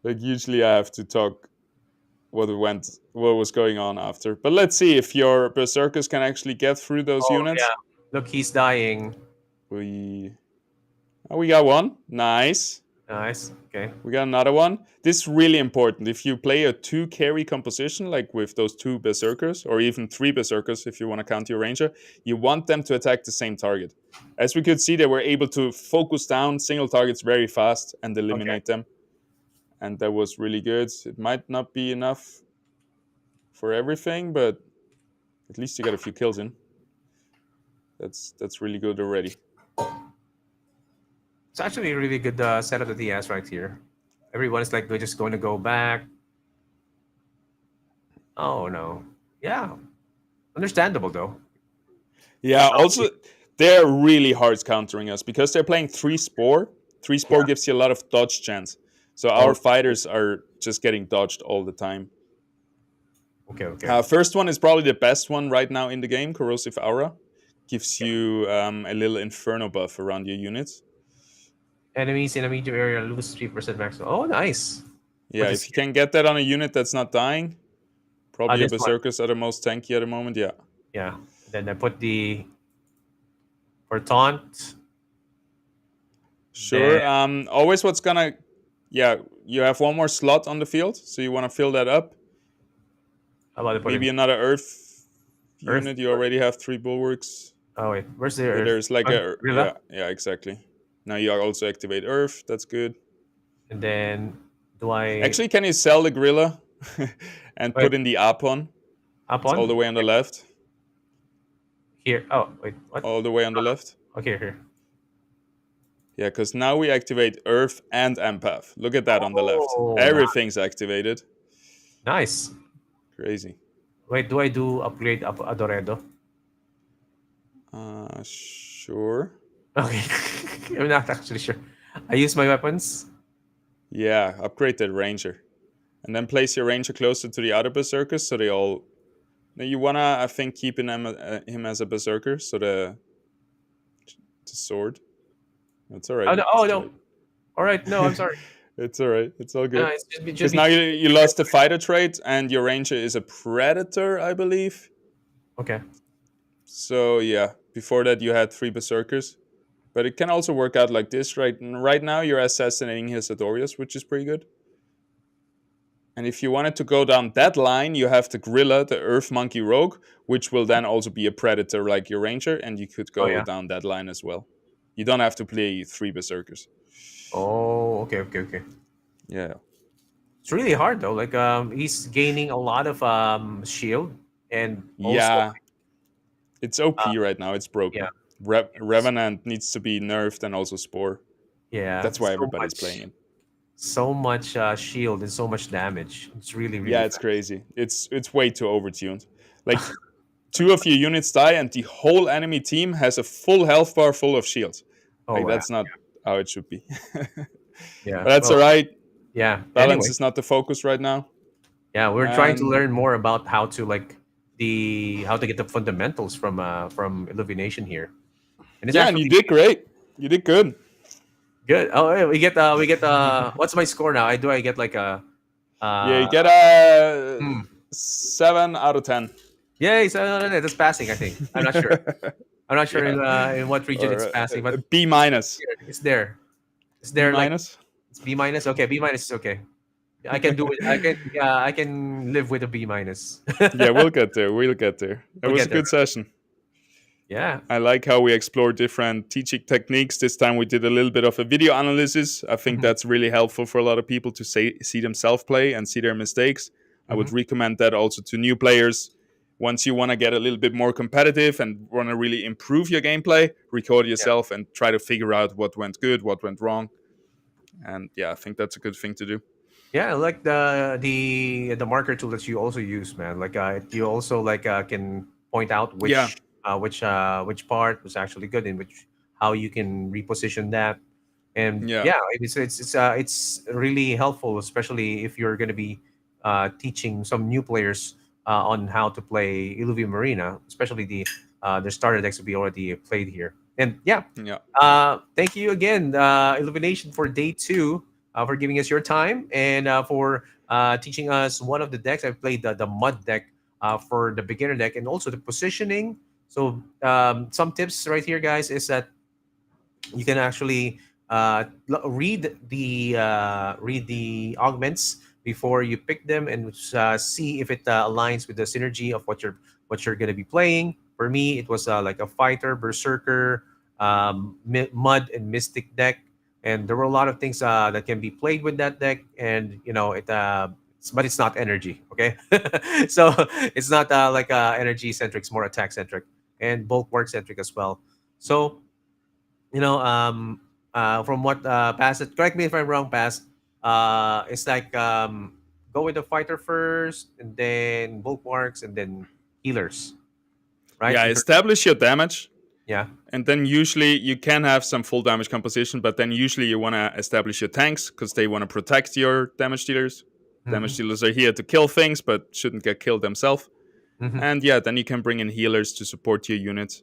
Like usually I have to talk what was going on after. But let's see if your berserkers can actually get through those Oh yeah. units. Look, he's dying. We we got one. Nice. Nice. Okay. We got another one. This is really important. If you play a 2 carry composition, like with those 2 berserkers, or even 3 berserkers if you want to count your ranger, you want them to attack the same target. As we could see, they were able to focus down single targets very fast and Okay. eliminate them. And that was really good. It might not be enough for everything, but at least you got a few kills in. That's really good already. It's actually a really good setup that he has right here. Everyone is like they're just going to go back. Oh no. Yeah. Understandable though. Yeah, Oh, also they're really hard countering us because they're playing 3 Spore. 3 Spore yeah. gives you a lot of dodge chance. So Oh, our fighters are just getting dodged all the time. okay. Okay. First one is probably the best one right now in the game, Corrosive Aura. gives you a little inferno buff around your units. Enemies in a medium area lose 3% max. Oh, nice. For Yeah, the if you can get that on a unit that's not dying, probably your this one. berserkers are the most tanky at the moment. Yeah, Yeah. Then I put the for taunt. Then sure. Always what's gonna, yeah, you have one more slot on the field, so you want to fill that up. how about I put Maybe in another earth earth? unit. You already have 3 bulwarks. Oh wait, where's the earth? There's like a, Gorilla. yeah, exactly. Now you also activate earth. That's good. And then do I Actually, can you sell the gorilla and wait put in the apon? up It's all the on way on the left. here? Oh wait, what? All the way on the left. Okay, here. Yeah, because now we activate Earth and Empath. Look at that on the left. Oh, Everything's activated. nice. Crazy. Wait, do I do upgrade up Adoredo? Sure. Okay, I'm not actually sure. I use my weapons. Yeah, upgrade the Ranger. And then place your Ranger closer to the other Berserkers so they all. Now you wanna, I think, keep him as a Berserker, so the sword. That's alright. Oh It's no. alright. All right, no, I'm sorry. It's alright. It's all No, good. it's just Because be now you lost the fighter trait, and your Ranger is a Predator, I believe. okay. So yeah, before that you had 3 Berserkers. But it can also work out like this. Right now you're assassinating his Adorius, which is pretty good. And if you wanted to go down that line, you have the Gorilla, the Earth Monkey Rogue, which will then also be a Predator like your Ranger, and you could Oh go yeah. down that line as well. You don't have to play 3 Berserkers. Oh, okay, okay, okay. Yeah. It's really hard though. Like he's gaining a lot of shield and also Yeah. It's OP uh, right now. It's yeah, broken. Revenant needs to be nerfed and also Spore. yeah, That's why everybody's playing it. so much shield and so much damage. It's really Yeah, really it's fast. crazy. It's way too overtuned. Like 2 of your units die and the whole enemy team has a full health bar full of shields. Oh Like wow. that's not how it should be. But Yeah. that's Well, all right. yeah. Balance Anyway, is not the focus right now. yeah, we're trying to And learn more about how to like the how to get the fundamentals from Illumination here, and it's yeah, and you actually did great. You did good. good. Oh, yeah, we get what's my score now? I get like a Yeah, you uh get a hmm. 7 out of 10. Yay, so no, that's passing. I think I'm not sure. I'm not sure Yeah, in what region or it's passing, but B minus. it's there. It's B there. Like minus. it's B minus. Okay, B minus is okay. I can do it. I can live with a B minus. Yeah, we'll get there. We'll get there. It We'll was a get there. good session. Yeah. I like how we explore different teaching techniques. This time we did a little bit of a video analysis. I think Hmm. that's really helpful for a lot of people to see themselves play and see their mistakes. I would Hmm. recommend that also to new players. Once you want to get a little bit more competitive and want to really improve your gameplay, record Yeah. yourself and try to figure out what went good, what went wrong. And yeah, I think that's a good thing to do. Yeah, I like the marker tool that you also use, man. Like you also like can point out Yeah, which part was actually good and which how you can reposition that. And yeah, yeah, it's really helpful, especially if you're going to be teaching some new players on how to play Illuvium Marina, especially the starter decks that we already played here. And yeah, yeah. thank you again, Illumination, for day two, for giving us your time and for teaching us one of the decks. I played the mud deck for the beginner deck and also the positioning. So some tips right here, guys, is that you can actually read the augments before you pick them and see if it aligns with the synergy of what you're going to be playing. For me, it was like a fighter, berserker, mud and mystic deck, and there were a lot of things that can be played with that deck. And you know it. But it's not energy, okay? So it's not like energy centric; it's more attack centric and bulwark centric as well. So you know, from what Pass, correct me if I'm wrong, Pass. It's like go with the fighter first, and then bulwarks, and then healers, right? Yeah, Because establish your damage. yeah, And then usually you can have some full damage composition, but then usually you want to establish your tanks because they want to protect your damage dealers. Damage hmm dealers are here to kill things, but shouldn't get killed themselves. hmm And yeah, then you can bring in healers to support your units.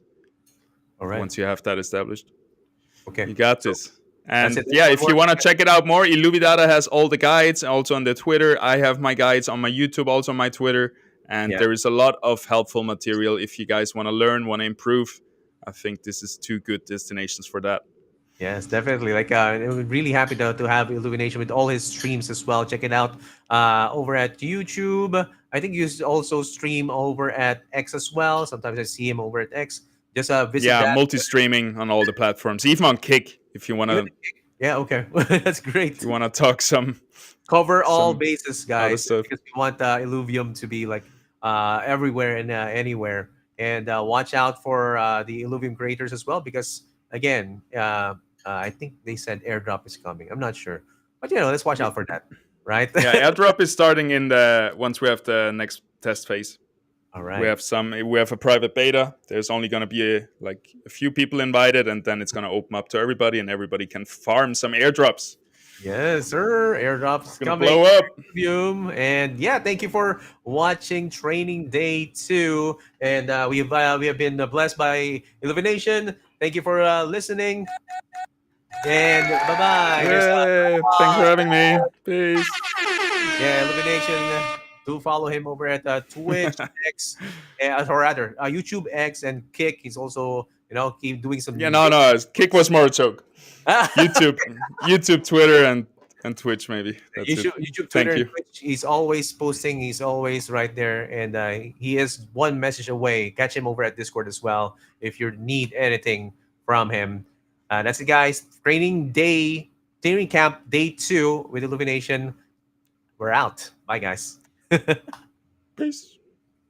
All right. once you have that established. Okay. You got So this. that's And it. There's yeah, one if more. you want to check it out more, Illuvidata has all the guides also on the Twitter. I have my guides on my YouTube, also on my Twitter. And Yeah. there is a lot of helpful material if you guys want to learn, want to improve. I think this is two good destinations for that. Yes, definitely. Like, I'm really happy to have Illumination with all his streams as well. Check it out over at YouTube. I think you also stream over at X as well. Sometimes I see him over at X. Just visit Yeah, that. multi streaming on all the platforms, even on Kick if you want Even to yeah, okay, that's if great. you want to talk Cover all some bases, other guys, stuff. because we want Illuvium to be like everywhere and anywhere. And watch out for the Illuvium creators as well, because again, I think they said airdrop is coming. I'm not sure, but let's watch out for that, right? Yeah, airdrop is starting in the once we have the next test phase. All We right. have we have a private beta. There's only going to be like a few people invited, and then it's going to open up to everybody, and everybody can farm some airdrops. Yes, sir. It's Airdrops going to coming. blow up. Illuvium. And yeah, thank you for watching Training Day 2. And we have been blessed by Illumination. Thank you for listening. And bye bye. There's Yay! Thanks for having me. Peace. yeah, Illumination. Do follow him over at Twitch X, or rather YouTube X and Kick. He's also keep doing Yeah, some. no, no. Kick was more a joke. YouTube, YouTube, Twitter, and Twitch. Maybe that's it. YouTube, Twitter, Thank and you. Twitch. He's always posting. He's always right there, and he is one message away. Catch him over at Discord as well if you need anything from him. That's it, guys. Training camp day 2 with Illumination. We're out. Bye, guys. Peace.